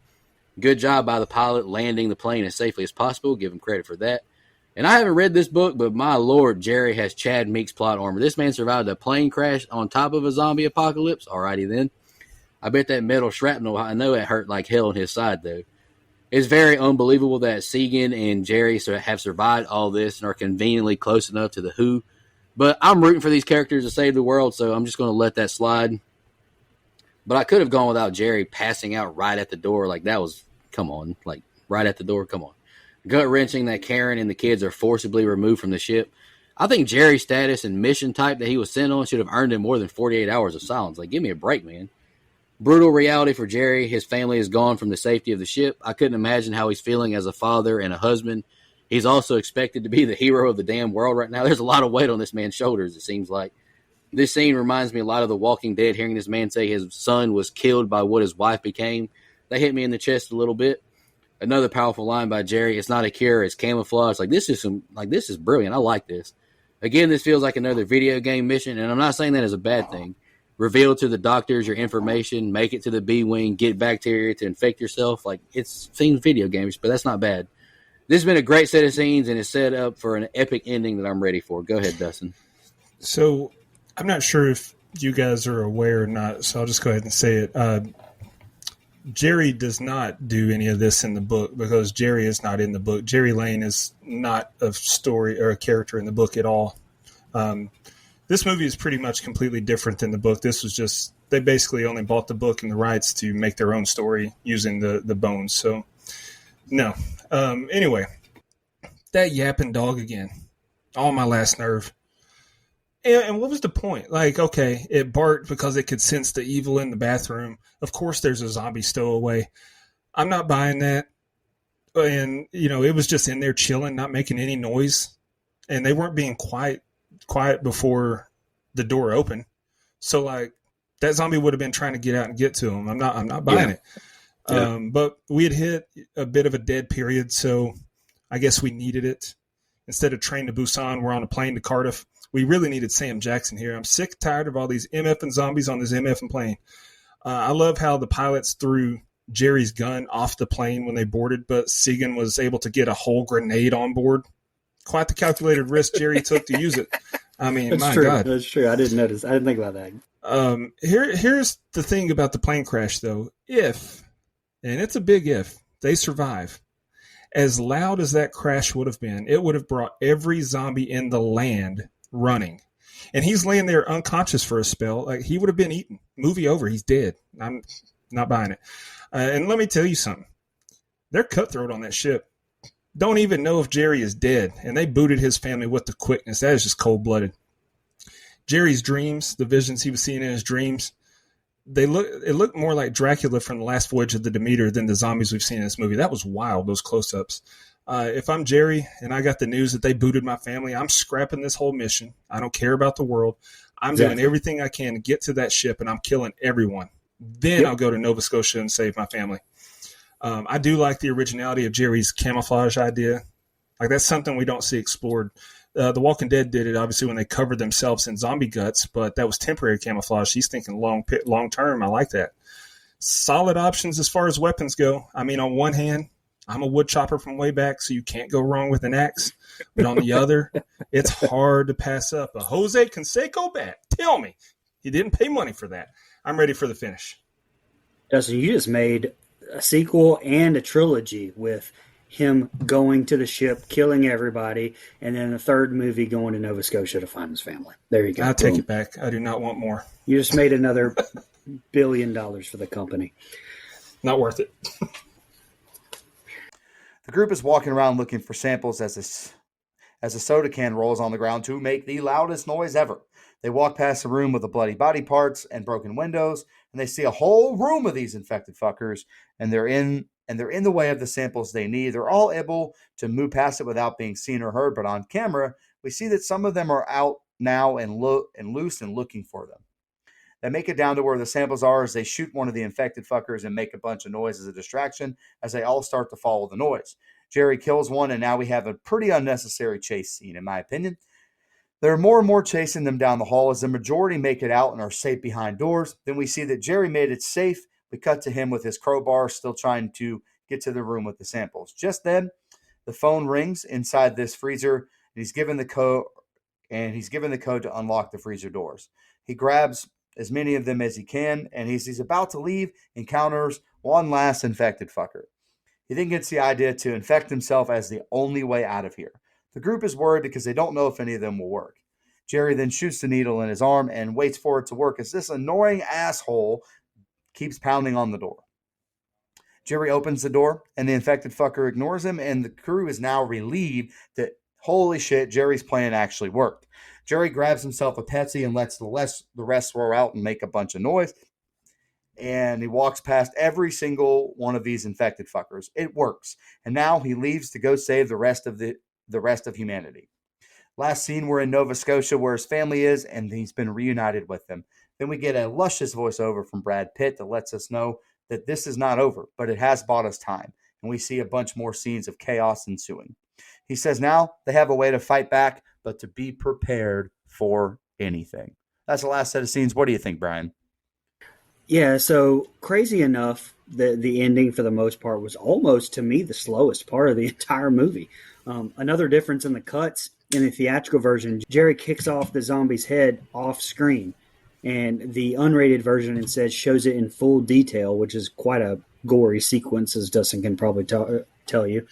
Good job by the pilot landing the plane as safely as possible. Give him credit for that. And I haven't read this book, but my lord, Jerry has Chad Meeks plot armor. This man survived a plane crash on top of a zombie apocalypse. Alrighty then. I bet that metal shrapnel, I know it hurt like hell on his side, though. It's very unbelievable that Segan and Jerry have survived all this and are conveniently close enough to the Who. But I'm rooting for these characters to save the world, so I'm just going to let that slide. But I could have gone without Jerry passing out right at the door. Like, that was, come on. Like, right at the door, come on. Gut-wrenching that Karen and the kids are forcibly removed from the ship. I think Jerry's status and mission type that he was sent on should have earned him more than 48 hours of silence. Like, give me a break, man. Brutal reality for Jerry. His family is gone from the safety of the ship. I couldn't imagine how he's feeling as a father and a husband. He's also expected to be the hero of the damn world right now. There's a lot of weight on this man's shoulders, it seems like. This scene reminds me a lot of The Walking Dead, hearing this man say his son was killed by what his wife became. That hit me in the chest a little bit. Another powerful line by Jerry: it's not a cure, it's camouflage. This is brilliant. I like this. Again, this feels like another video game mission, and I'm not saying that as a bad thing. Reveal to the doctors your information, make it to the B-Wing, get bacteria to infect yourself. It seems video games, but that's not bad. This has been a great set of scenes, and it's set up for an epic ending that I'm ready for. Go ahead, Dustin. So I'm not sure if you guys are aware or not, so I'll just go ahead and say it. Jerry does not do any of this in the book because Jerry is not in the book. Jerry Lane is not a story or a character in the book at all. This movie is pretty much completely different than the book. This was just, they basically only bought the book and the rights to make their own story using the bones. So, no. Anyway, that yapping dog again. On my last nerve. And what was the point? Okay, it barked because it could sense the evil in the bathroom. Of course there's a zombie stowaway. I'm not buying that. And, it was just in there chilling, not making any noise. And they weren't being quiet before the door opened. So that zombie would have been trying to get out and get to him. I'm not buying it. Yeah. But we had hit a bit of a dead period, so I guess we needed it. Instead of Train to Busan, we're on a plane to Cardiff. We really needed Sam Jackson here. I'm sick, tired of all these MF and zombies on this MF and plane. I love how the pilots threw Jerry's gun off the plane when they boarded, but Segan was able to get a whole grenade on board. Quite the calculated risk Jerry took to use it. I mean, That's my true. God. That's true. I didn't notice. I didn't think about that. Here's the thing about the plane crash, though. If, and it's a big if, they survive, as loud as that crash would have been, it would have brought every zombie in the land running. And he's laying there unconscious for a spell. He would have been eaten. Movie over. He's dead. I'm not buying it. And let me tell you something. They're cutthroat on that ship. Don't even know if Jerry is dead, and they booted his family with the quickness. That is just cold-blooded. Jerry's dreams, the visions he was seeing in his dreams, it looked more like Dracula from the last voyage of the Demeter than the zombies we've seen in this movie. That was wild, those close-ups. If I'm Jerry and I got the news that they booted my family, I'm scrapping this whole mission. I don't care about the world. I'm doing everything I can to get to that ship, and I'm killing everyone. Then I'll go to Nova Scotia and save my family. I do like the originality of Jerry's camouflage idea. That's something we don't see explored. The Walking Dead did it, obviously, when they covered themselves in zombie guts, but that was temporary camouflage. He's thinking long term. I like that. Solid options as far as weapons go. I mean, on one hand, I'm a wood chopper from way back, so you can't go wrong with an axe. But on the other, it's hard to pass up a Jose Canseco bat. Tell me, he didn't pay money for that. I'm ready for the finish. Dustin, you just made a sequel and a trilogy with him going to the ship, killing everybody, and then a third movie going to Nova Scotia to find his family. There you go. I'll take it back. I do not want more. You just made another $1 billion for the company. Not worth it. The group is walking around looking for samples as a soda can rolls on the ground to make the loudest noise ever. They walk past a room with the bloody body parts and broken windows, and they see a whole room of these infected fuckers, and they're in the way of the samples they need. They're all able to move past it without being seen or heard, but on camera, we see that some of them are out now and loose and looking for them. They make it down to where the samples are as they shoot one of the infected fuckers and make a bunch of noise as a distraction as they all start to follow the noise. Jerry kills one, and now we have a pretty unnecessary chase scene, in my opinion. There are more and more chasing them down the hall as the majority make it out and are safe behind doors. Then we see that Jerry made it safe. We cut to him with his crowbar, still trying to get to the room with the samples. Just then, the phone rings inside this freezer, and he's given the code to unlock the freezer doors. He grabs as many of them as he can, and he's about to leave, encounters one last infected fucker. He then gets the idea to infect himself as the only way out of here. The group is worried because they don't know if any of them will work. Jerry then shoots the needle in his arm and waits for it to work as this annoying asshole keeps pounding on the door. Jerry opens the door, and the infected fucker ignores him, and the crew is now relieved that, holy shit, Jerry's plan actually worked. Jerry grabs himself a Pepsi and lets the rest roar out and make a bunch of noise, and he walks past every single one of these infected fuckers. It works, and now he leaves to go save the rest of humanity. Last scene, we're in Nova Scotia where his family is, and he's been reunited with them. Then we get a luscious voiceover from Brad Pitt that lets us know that this is not over, but it has bought us time. And we see a bunch more scenes of chaos ensuing. He says now they have a way to fight back, but to be prepared for anything. That's the last set of scenes. What do you think, Brian? Yeah, so crazy enough, the ending for the most part was almost, to me, the slowest part of the entire movie. Another difference in the cuts, in the theatrical version, Jerry kicks off the zombie's head off screen, and the unrated version instead shows it in full detail, which is quite a gory sequence, as Dustin can probably tell you.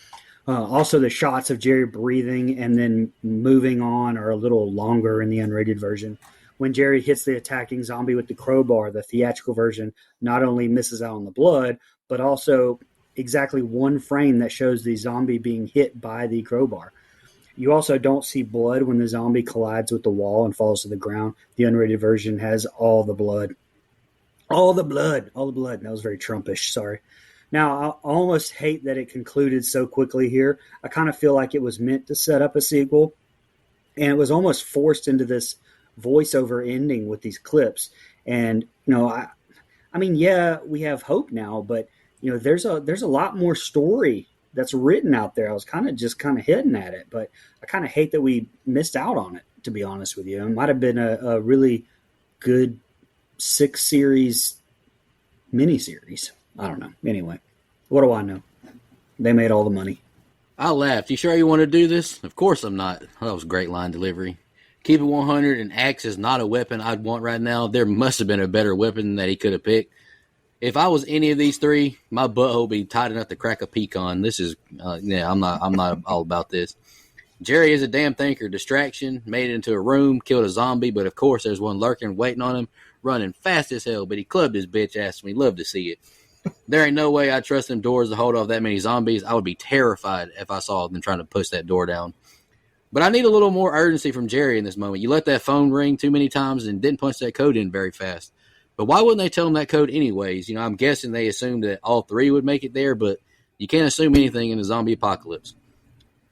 Also, the shots of Jerry breathing and then moving on are a little longer in the unrated version. When Jerry hits the attacking zombie with the crowbar, the theatrical version not only misses out on the blood, but also exactly one frame that shows the zombie being hit by the crowbar. You also don't see blood when the zombie collides with the wall and falls to the ground. The unrated version has all the blood. All the blood. That was very Trumpish, sorry. Now, I almost hate that it concluded so quickly here. I kind of feel like it was meant to set up a sequel, and it was almost forced into this voiceover ending with these clips. And, I mean, yeah, we have hope now, but, there's a lot more story that's written out there. I was kind of hitting at it, but I kind of hate that we missed out on it, to be honest with you. It might have been a really good 6-series miniseries. I don't know. Anyway, what do I know? They made all the money. I laughed. You sure you want to do this? Of course I'm not. That was great line delivery. Keep it 100, an axe is not a weapon I'd want right now. There must have been a better weapon that he could have picked. If I was any of these three, my butthole would be tight enough to crack a pecan. This is, I'm not all about this. Jerry is a damn thinker. Distraction, made it into a room, killed a zombie, but of course there's one lurking, waiting on him, running fast as hell, but he clubbed his bitch ass, and we love to see it. There ain't no way I'd trust them doors to hold off that many zombies. I would be terrified if I saw them trying to push that door down. But I need a little more urgency from Jerry in this moment. You let that phone ring too many times and didn't punch that code in very fast. But why wouldn't they tell him that code anyways? I'm guessing they assumed that all three would make it there, but you can't assume anything in the zombie apocalypse.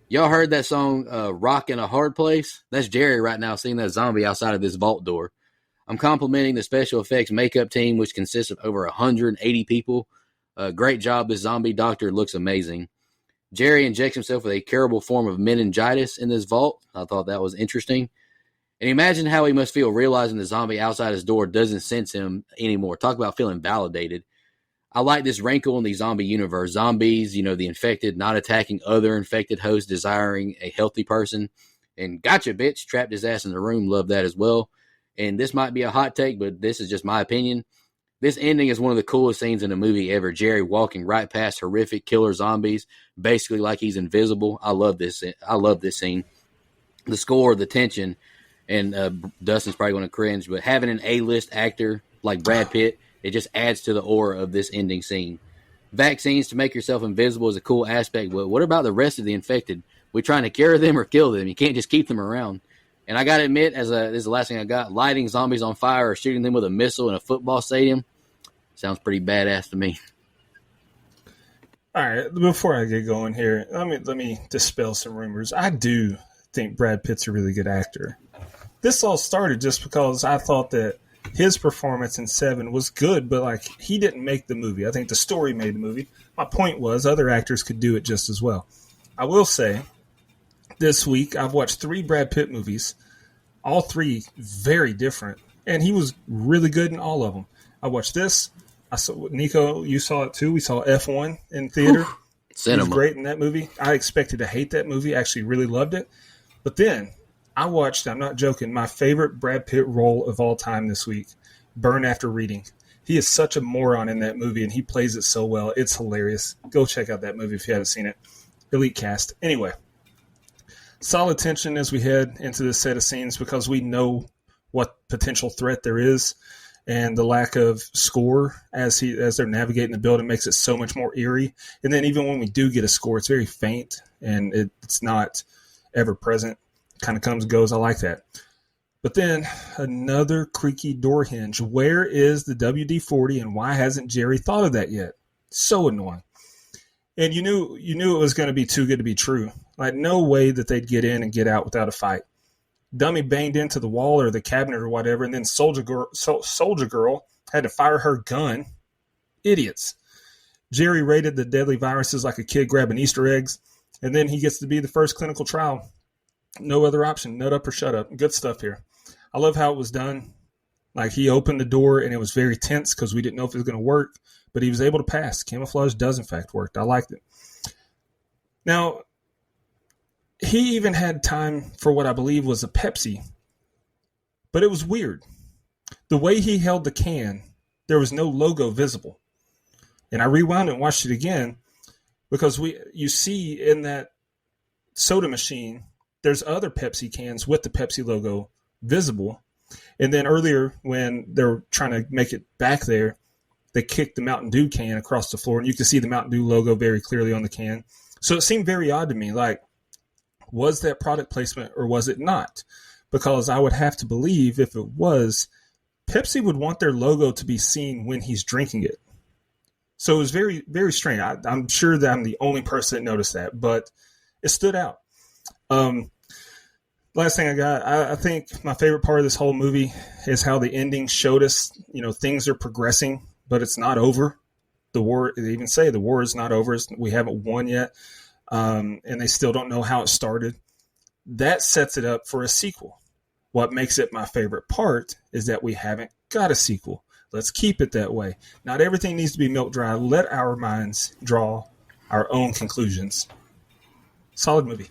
Y'all heard that song, Rock in a Hard Place? That's Jerry right now seeing that zombie outside of this vault door. I'm complimenting the special effects makeup team, which consists of over 180 people. Great job. This zombie doctor looks amazing. Jerry injects himself with a curable form of meningitis in this vault. I thought that was interesting. And imagine how he must feel realizing the zombie outside his door doesn't sense him anymore. Talk about feeling validated. I like this wrinkle in the zombie universe. Zombies, the infected not attacking other infected hosts, desiring a healthy person. And gotcha, bitch, trapped his ass in the room. Love that as well. And this might be a hot take, but this is just my opinion. This ending is one of the coolest scenes in a movie ever. Jerry walking right past horrific killer zombies, basically like he's invisible. I love this scene. The score, the tension, and Dustin's probably going to cringe, but having an A-list actor like Brad Pitt, it just adds to the aura of this ending scene. Vaccines to make yourself invisible is a cool aspect, but what about the rest of the infected? We trying to cure them or kill them? You can't just keep them around. And I got to admit, this is the last thing I got, lighting zombies on fire or shooting them with a missile in a football stadium sounds pretty badass to me. All right, before I get going here, let me dispel some rumors. I do think Brad Pitt's a really good actor. This all started just because I thought that his performance in Seven was good, but he didn't make the movie. I think the story made the movie. My point was other actors could do it just as well. I will say, this week I've watched 3 Brad Pitt movies, all 3 very different, and he was really good in all of them. I watched this. I saw Nico. You saw it too. We saw F1 in theater. He was great in that movie. I expected to hate that movie. I actually really loved it. But then I watched, I'm not joking, my favorite Brad Pitt role of all time this week, Burn After Reading. He is such a moron in that movie, and he plays it so well. It's hilarious. Go check out that movie if you haven't seen it. Elite cast. Anyway, solid tension as we head into this set of scenes because we know what potential threat there is, and the lack of score as they're navigating the building makes it so much more eerie. And then even when we do get a score, it's very faint, and it's not ever present. Kind of comes and goes. I like that. But then another creaky door hinge. Where is the WD-40 and why hasn't Jerry thought of that yet? So annoying. And you knew it was going to be too good to be true. No way that they'd get in and get out without a fight. Dummy banged into the wall or the cabinet or whatever, and then Soldier Girl had to fire her gun. Idiots. Jerry raided the deadly viruses like a kid grabbing Easter eggs, and then he gets to be the first clinical trial. No other option. Nut up or shut up. Good stuff here. I love how it was done. He opened the door and it was very tense because we didn't know if it was going to work, but he was able to pass. Camouflage does in fact work. I liked it. Now, he even had time for what I believe was a Pepsi, but it was weird. The way he held the can, there was no logo visible. And I rewound it and watched it again because you see in that soda machine, there's other Pepsi cans with the Pepsi logo visible. And then earlier when they were trying to make it back there, they kicked the Mountain Dew can across the floor and you could see the Mountain Dew logo very clearly on the can. So it seemed very odd to me. Was that product placement or was it not? Because I would have to believe if it was, Pepsi would want their logo to be seen when he's drinking it. So it was very, very strange. I'm sure that I'm the only person that noticed that, but it stood out. Last thing I got, I think my favorite part of this whole movie is how the ending showed us, things are progressing, but it's not over. The war, they even say the war is not over. We haven't won yet. And they still don't know how it started. That sets it up for a sequel. What makes it my favorite part is that we haven't got a sequel. Let's keep it that way. Not everything needs to be milk dry. Let our minds draw our own conclusions. Solid movie.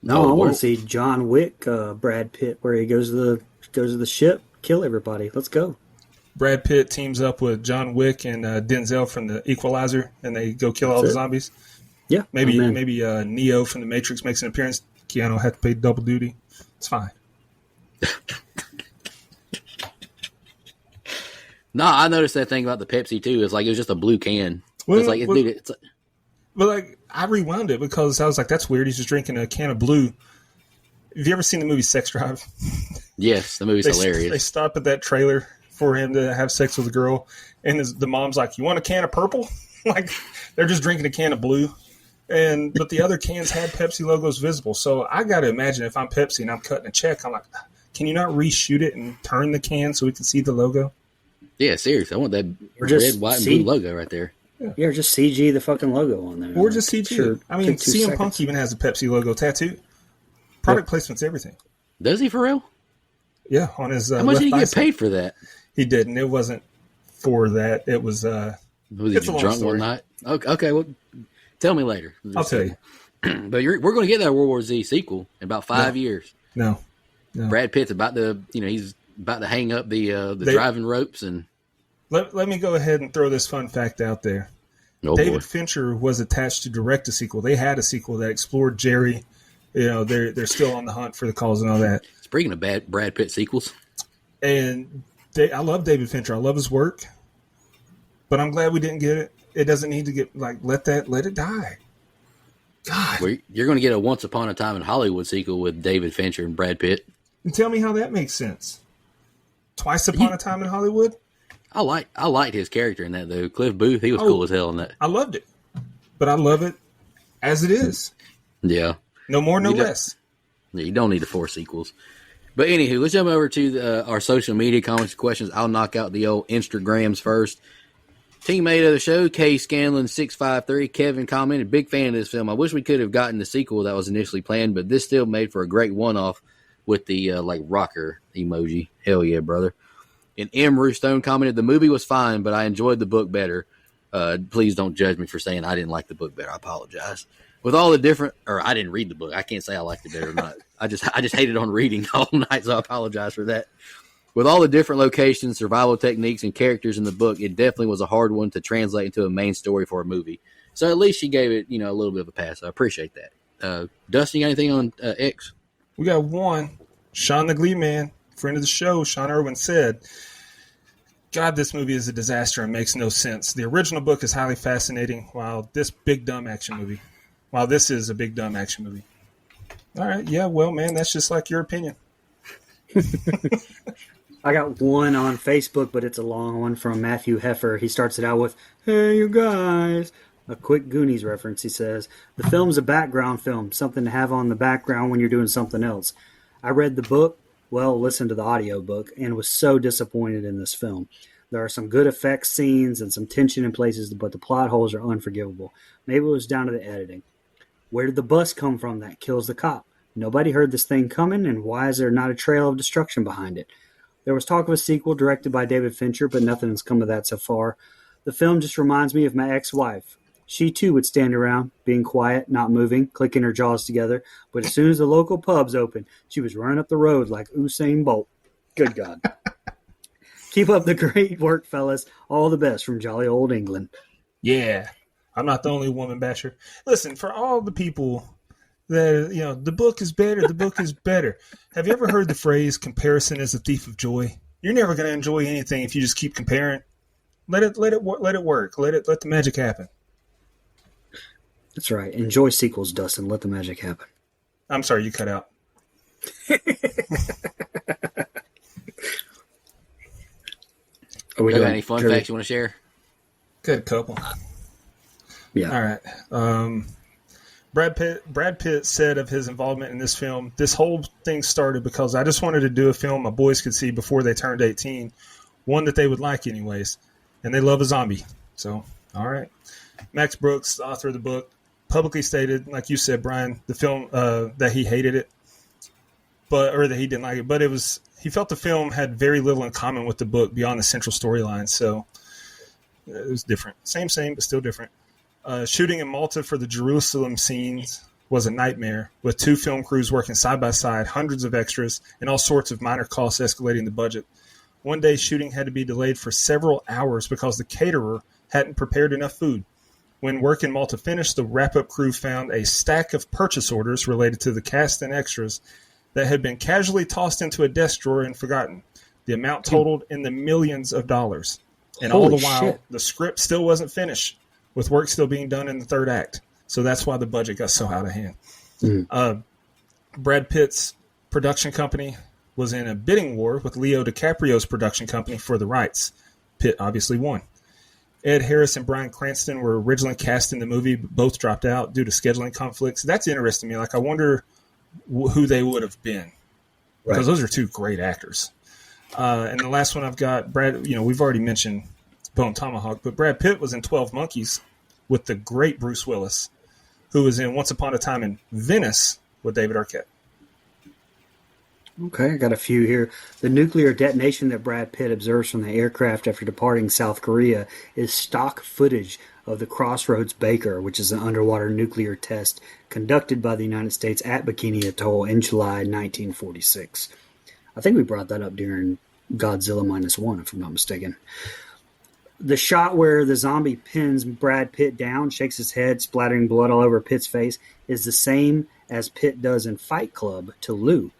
No, I want to see John Wick, Brad Pitt, where he goes to the ship, kill everybody. Let's go. Brad Pitt teams up with John Wick and Denzel from The Equalizer, and they go kill all the zombies. Yeah, maybe Neo from The Matrix makes an appearance. Keanu had to pay double duty. It's fine. No, I noticed that thing about the Pepsi too. It's it was just a blue can. But I rewound it because I was like, that's weird. He's just drinking a can of blue. Have you ever seen the movie Sex Drive? Yes, the movie's hilarious. They stop at that trailer for him to have sex with a girl, and the mom's like, you want a can of purple? They're just drinking a can of blue. But the other cans had Pepsi logos visible. So I got to imagine if I'm Pepsi and I'm cutting a check, I'm like, can you not reshoot it and turn the can so we can see the logo? Yeah, seriously. I want that red, white, and blue logo right there. Yeah, just CG the fucking logo on there. Or just CG. Sure, CM Punk even has a Pepsi logo tattoo. Product placement's everything. Does he for real? Yeah, on his How much did he get paid for that? He didn't. It wasn't for that. It was Was it's he a long drunk story. one night? Okay, well, tell me later. I'll tell you. But we're going to get that World War Z sequel in about 5 years. No. Brad Pitt's about to, he's about to hang up the driving ropes and. Let me go ahead and throw this fun fact out there. Oh, David boy. Fincher was attached to direct a sequel. They had a sequel that explored Jerry. They're still on the hunt for the cause and all that. Speaking of bad Brad Pitt sequels, And I love David Fincher. I love his work. But I'm glad we didn't get it. It doesn't need to get let it die. God. you're going to get a Once Upon a Time in Hollywood sequel with David Fincher and Brad Pitt. And tell me how that makes sense. Twice Upon a Time in Hollywood? I liked his character in that though. Cliff Booth, he was cool as hell in that. I loved it. But I love it as it is. Yeah. No more, no You don't- less. You don't need the 4 sequels. But anywho, let's jump over to our social media comments and questions. I'll knock out the old Instagrams first. Teammate of the show, K Scanlon 653, Kevin commented, big fan of this film. I wish we could have gotten the sequel that was initially planned, but this still made for a great one-off with the rocker emoji. Hell yeah, brother. And M. Roostone commented, the movie was fine, but I enjoyed the book better. Please don't judge me for saying I didn't like the book better. I apologize. With all the different, or I didn't read the book. I can't say I liked it better or not. I just hated on reading all night, so I apologize for that. With all the different locations, survival techniques, and characters in the book, it definitely was a hard one to translate into a main story for a movie. So at least she gave it, a little bit of a pass. I appreciate that. Dustin, you got anything on X? We got one. Sean the Glee Man, friend of the show, Sean Irwin said, God, this movie is a disaster and makes no sense. The original book is highly fascinating, while this is a big, dumb action movie. All right, yeah, well, man, that's just like your opinion. I got one on Facebook, but it's a long one from Matthew Heffer. He starts it out with, hey, you guys. A quick Goonies reference. He says, the film's a background film, something to have on the background when you're doing something else. I read the book, listened to the audiobook, and was so disappointed in this film. There are some good effects scenes and some tension in places, but the plot holes are unforgivable. Maybe it was down to the editing. Where did the bus come from that kills the cop? Nobody heard this thing coming, and why is there not a trail of destruction behind it? There was talk of a sequel directed by David Fincher, but nothing has come of that so far. The film just reminds me of my ex-wife. She too would stand around, being quiet, not moving, clicking her jaws together, but as soon as the local pubs opened, she was running up the road like Usain Bolt. Good God. Keep up the great work, fellas. All the best from jolly old England. Yeah, I'm not the only woman basher. Listen, for all the people that, the book is better, Have you ever heard the phrase, comparison is a thief of joy? You're never going to enjoy anything if you just keep comparing. Let it work. Let the magic happen. That's right. Enjoy sequels, Dustin. Let the magic happen. I'm sorry, you cut out. You got any fun facts you want to share? Good couple. Yeah. All right. Brad Pitt said of his involvement in this film, this whole thing started because I just wanted to do a film my boys could see before they turned 18, one that they would like anyways, and they love a zombie. So, all right. Max Brooks, the author of the book, publicly stated, like you said, Brian, the film that he hated it, or that he didn't like it, but he felt the film had very little in common with the book beyond the central storyline. So it was different. Same, but still different. Shooting in Malta for the Jerusalem scenes was a nightmare, with 2 film crews working side by side, hundreds of extras, and all sorts of minor costs escalating the budget. One day, shooting had to be delayed for several hours because the caterer hadn't prepared enough food. When work in Malta finished, the wrap-up crew found a stack of purchase orders related to the cast and extras that had been casually tossed into a desk drawer and forgotten. The amount totaled in the millions of dollars. And all the while, the script still wasn't finished, with work still being done in the third act. So that's why the budget got so out of hand. Brad Pitt's production company was in a bidding war with Leo DiCaprio's production company for the rights. Pitt obviously won. Ed Harris and Bryan Cranston were originally cast in the movie, but both dropped out due to scheduling conflicts. That's interesting to me. Like, I wonder who they would have been, because those are 2 great actors. And the last one I've got, Brad, we've already mentioned Bone Tomahawk, but Brad Pitt was in 12 Monkeys with the great Bruce Willis, who was in Once Upon a Time in Venice with David Arquette. Okay, I got a few here. The nuclear detonation that Brad Pitt observes from the aircraft after departing South Korea is stock footage of the Crossroads Baker, which is an underwater nuclear test conducted by the United States at Bikini Atoll in July 1946. I think we brought that up during Godzilla -1, if I'm not mistaken. The shot where the zombie pins Brad Pitt down, shakes his head, splattering blood all over Pitt's face, is the same as Pitt does in Fight Club to Lou.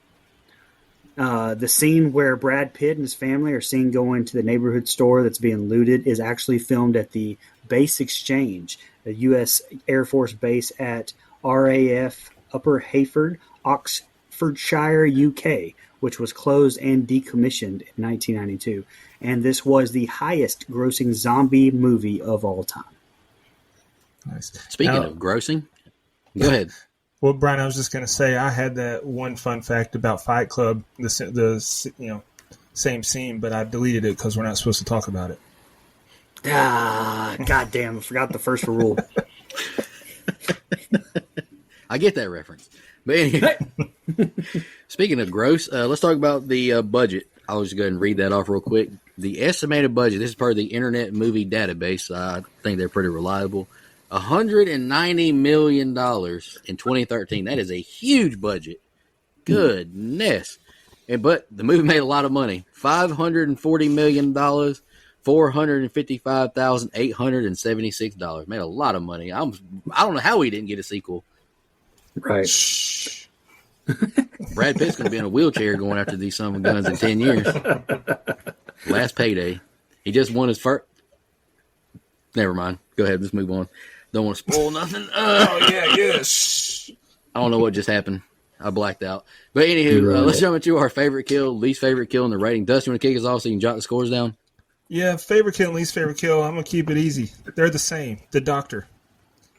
The scene where Brad Pitt and his family are seen going to the neighborhood store that's being looted is actually filmed at the Base Exchange, a U.S. Air Force base at RAF Upper Heyford, Oxfordshire, UK, which was closed and decommissioned in 1992. And this was the highest grossing zombie movie of all time. Nice. Speaking Now- of grossing, go ahead. Well, Brian, I was just going to say I had that one fun fact about Fight Club, the same scene, but I deleted it because we're not supposed to talk about it. Goddamn, I forgot the first rule. I get that reference. But anyway, speaking of gross, let's talk about the budget. I'll just go ahead and read that off real quick. The estimated budget, this is per the Internet Movie Database. I think they're pretty reliable. $190 million in 2013. That is a huge budget. Goodness. But the movie made a lot of money. $540 million, $455,876. Made a lot of money. I don't know how he didn't get a sequel. Right. Brad Pitt's going to be in a wheelchair going after these son of guns in 10 years. Last payday. He just won his first. Never mind. Go ahead. Let's move on. Don't want to spoil nothing. Yes. I don't know what just happened. I blacked out. But anywho, let's jump into our favorite kill, least favorite kill, and the rating. Dustin, you want to kick us off so you can jot the scores down? Yeah, favorite kill and least favorite kill. I'm going to keep it easy. They're the same. The Doctor.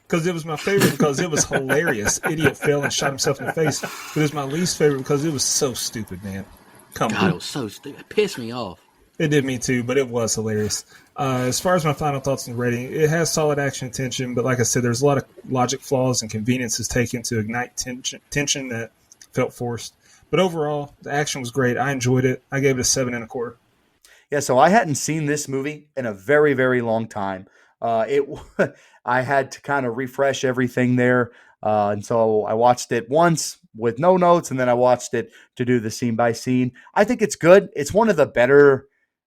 Because it was my favorite because it was hilarious. Idiot fell and shot himself in the face. But it was my least favorite because it was so stupid, man. Come God, on. it was so stupid. It pissed me off. It did me too, but it was hilarious. As far as my final thoughts on the rating, it has solid action and tension, but like I said, there's a lot of logic flaws and conveniences taken to ignite tension that felt forced. But overall, the action was great. I enjoyed it. I gave it a 7.25. Yeah, so I hadn't seen this movie in a very, very long time. I had to kind of refresh everything there, and so I watched it once with no notes, and then I watched it to do the scene by scene. I think it's good. It's one of the better,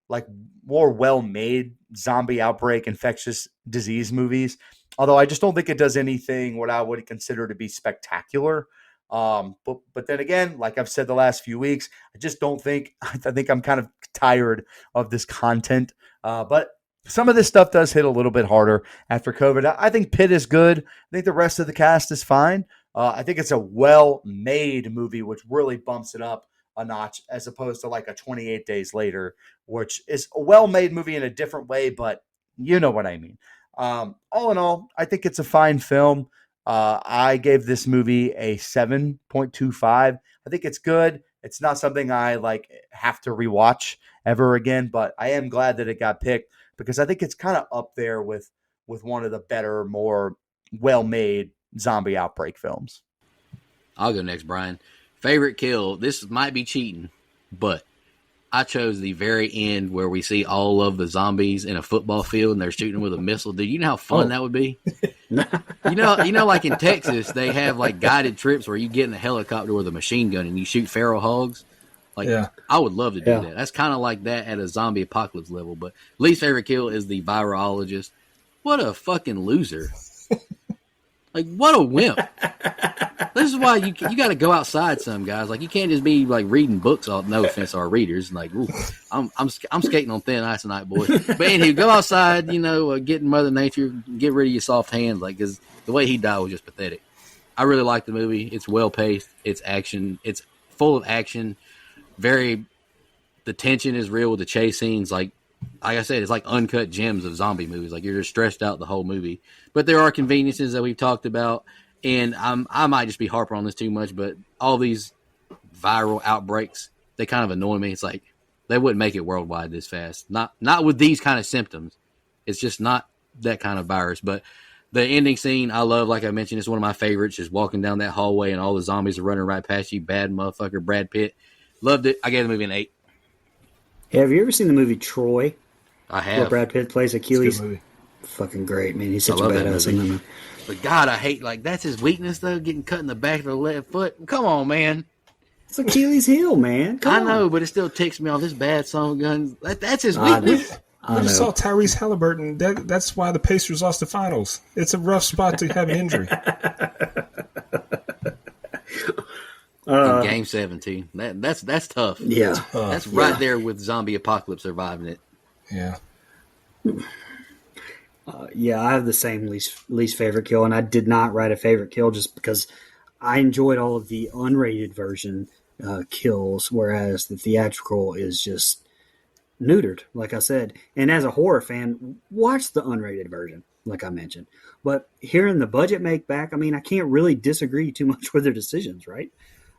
like more well-made zombie outbreak infectious disease movies. Although I just don't think it does anything what I would consider to be spectacular. But then again, like I've said the last few weeks, I just don't think, I think I'm kind of tired of this content. But some of this stuff does hit a little bit harder after COVID. I think Pitt is good. I think the rest of the cast is fine. I think it's a well-made movie, which really bumps it up a notch as opposed to like a 28 Days Later, which is a well-made movie in a different way, but you know what I mean. All in all, I think it's a fine film. I gave this movie a 7.25. I think it's good. It's not something I like have to rewatch ever again, but I am glad that it got picked because I think it's kind of up there with one of the better, more well-made zombie outbreak films. I'll go next, Brian. Favorite kill. This might be cheating, but I chose the very end where we see all of the zombies in a football field and they're shooting with a missile. Do you know how fun that would be? You know, like in Texas, they have like guided trips where you get in a helicopter with a machine gun and you shoot feral hogs. Like, Yeah. I would love to do that. That's kind of like that at a zombie apocalypse level. But least favorite kill is the virologist. What a fucking loser. Like, what a wimp. This is why you got to go outside some, guys. Like, you can't just be, like, reading books. No offense to our readers. Like, ooh, I'm skating on thin ice tonight, boys. But anyway, go outside, get in Mother Nature, get rid of your soft hands. Like, because the way he died was just pathetic. I really like the movie. It's well-paced. It's action. It's full of action. The tension is real with the chase scenes. Like I said, it's like uncut gems of zombie movies. Like, you're just stressed out the whole movie. But there are conveniences that we've talked about. And I might just be harping on this too much, but all these viral outbreaks, they kind of annoy me. It's like they wouldn't make it worldwide this fast. Not with these kind of symptoms. It's just not that kind of virus. But the ending scene, I love. Like I mentioned, it's one of my favorites. Just walking down that hallway and all the zombies are running right past you. Bad motherfucker, Brad Pitt. Loved it. I gave the movie an 8. Have you ever seen the movie Troy, I where have. Brad Pitt plays It's a good Achilles? movie. Fucking great, man. He's such a love that badass in movie. that movie. But God, I hate, like, that's his weakness, though, getting cut in the back of the left foot. Come on, man. It's Achilles' heel, man. Come I on. know, but it still ticks me off. This bad son of a gun. That's his I know. weakness. I We just know. saw Tyrese Halliburton. That's why the Pacers lost the finals. It's a rough spot to have an injury. In Game 7, too. That's tough. Yeah. That's right there with Zombie Apocalypse surviving it. Yeah. Yeah, I have the same least favorite kill, and I did not write a favorite kill just because I enjoyed all of the unrated version kills, whereas the theatrical is just neutered, like I said. And as a horror fan, watch the unrated version, like I mentioned. But hearing the budget make back, I mean, I can't really disagree too much with their decisions, right?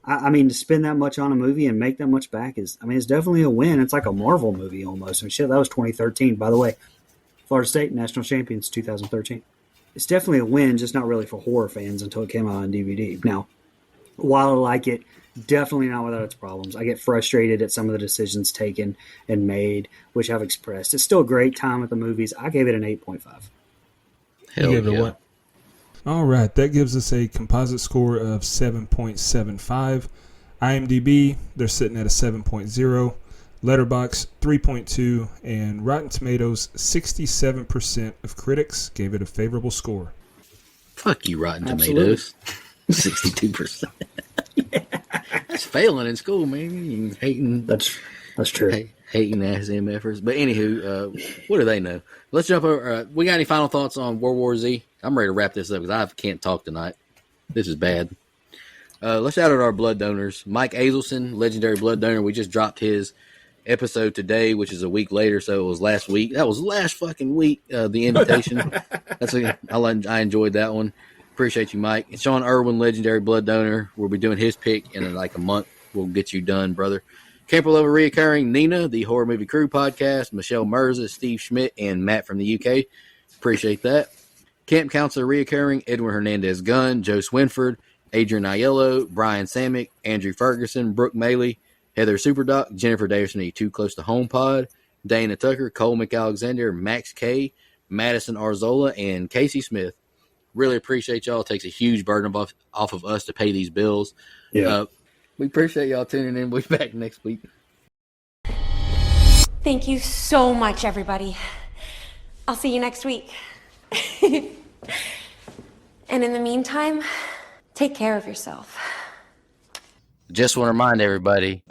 I mean, to spend that much on a movie and make that much back is, I mean, it's definitely a win. It's like a Marvel movie almost. I mean, shit, that was 2013, by the way. Florida State national champions 2013. It's definitely a win, just not really for horror fans until it came out on DVD. Now, while I like it, definitely not without its problems. I get frustrated at some of the decisions taken and made, which I've expressed. It's still a great time at the movies. I gave it an 8.5. Hell You gave it yeah. a what? All right, that gives us a composite score of 7.75. IMDb, they're sitting at a 7.0. Letterboxd 3.2, and Rotten Tomatoes 67% of critics gave it a favorable score. Fuck you, Rotten Absolutely. Tomatoes. 62%. That's failing in school, man. You hating, That's true. hating ass MFers. But anywho, what do they know? Let's jump over. We got any final thoughts on World War Z? I'm ready to wrap this up because I can't talk tonight. This is bad. Let's shout out our blood donors. Mike Azelson, legendary blood donor. We just dropped his episode today, which is a week later, so it was last week. That was last fucking week, the invitation. I enjoyed that one. Appreciate you, Mike. And Sean Irwin, legendary blood donor. We'll be doing his pick in like a month. We'll get you done, brother. Camper Lover reoccurring, Nina, the Horror Movie Crew podcast, Michelle Mirza, Steve Schmidt, and Matt from the UK. Appreciate that. Camp Counselor reoccurring, Edwin Hernandez Gunn, Joe Swinford, Adrian Aiello, Brian Samick, Andrew Ferguson, Brooke Maley, Heather Superdoc, Jennifer Davison, the Too Close to Home Pod, Dana Tucker, Cole McAlexander, Max K, Madison Arzola, and Casey Smith. Really appreciate y'all. It takes a huge burden off of us to pay these bills. Yeah. We appreciate y'all tuning in. We'll be back next week. Thank you so much, everybody. I'll see you next week. And in the meantime, take care of yourself. Just want to remind everybody,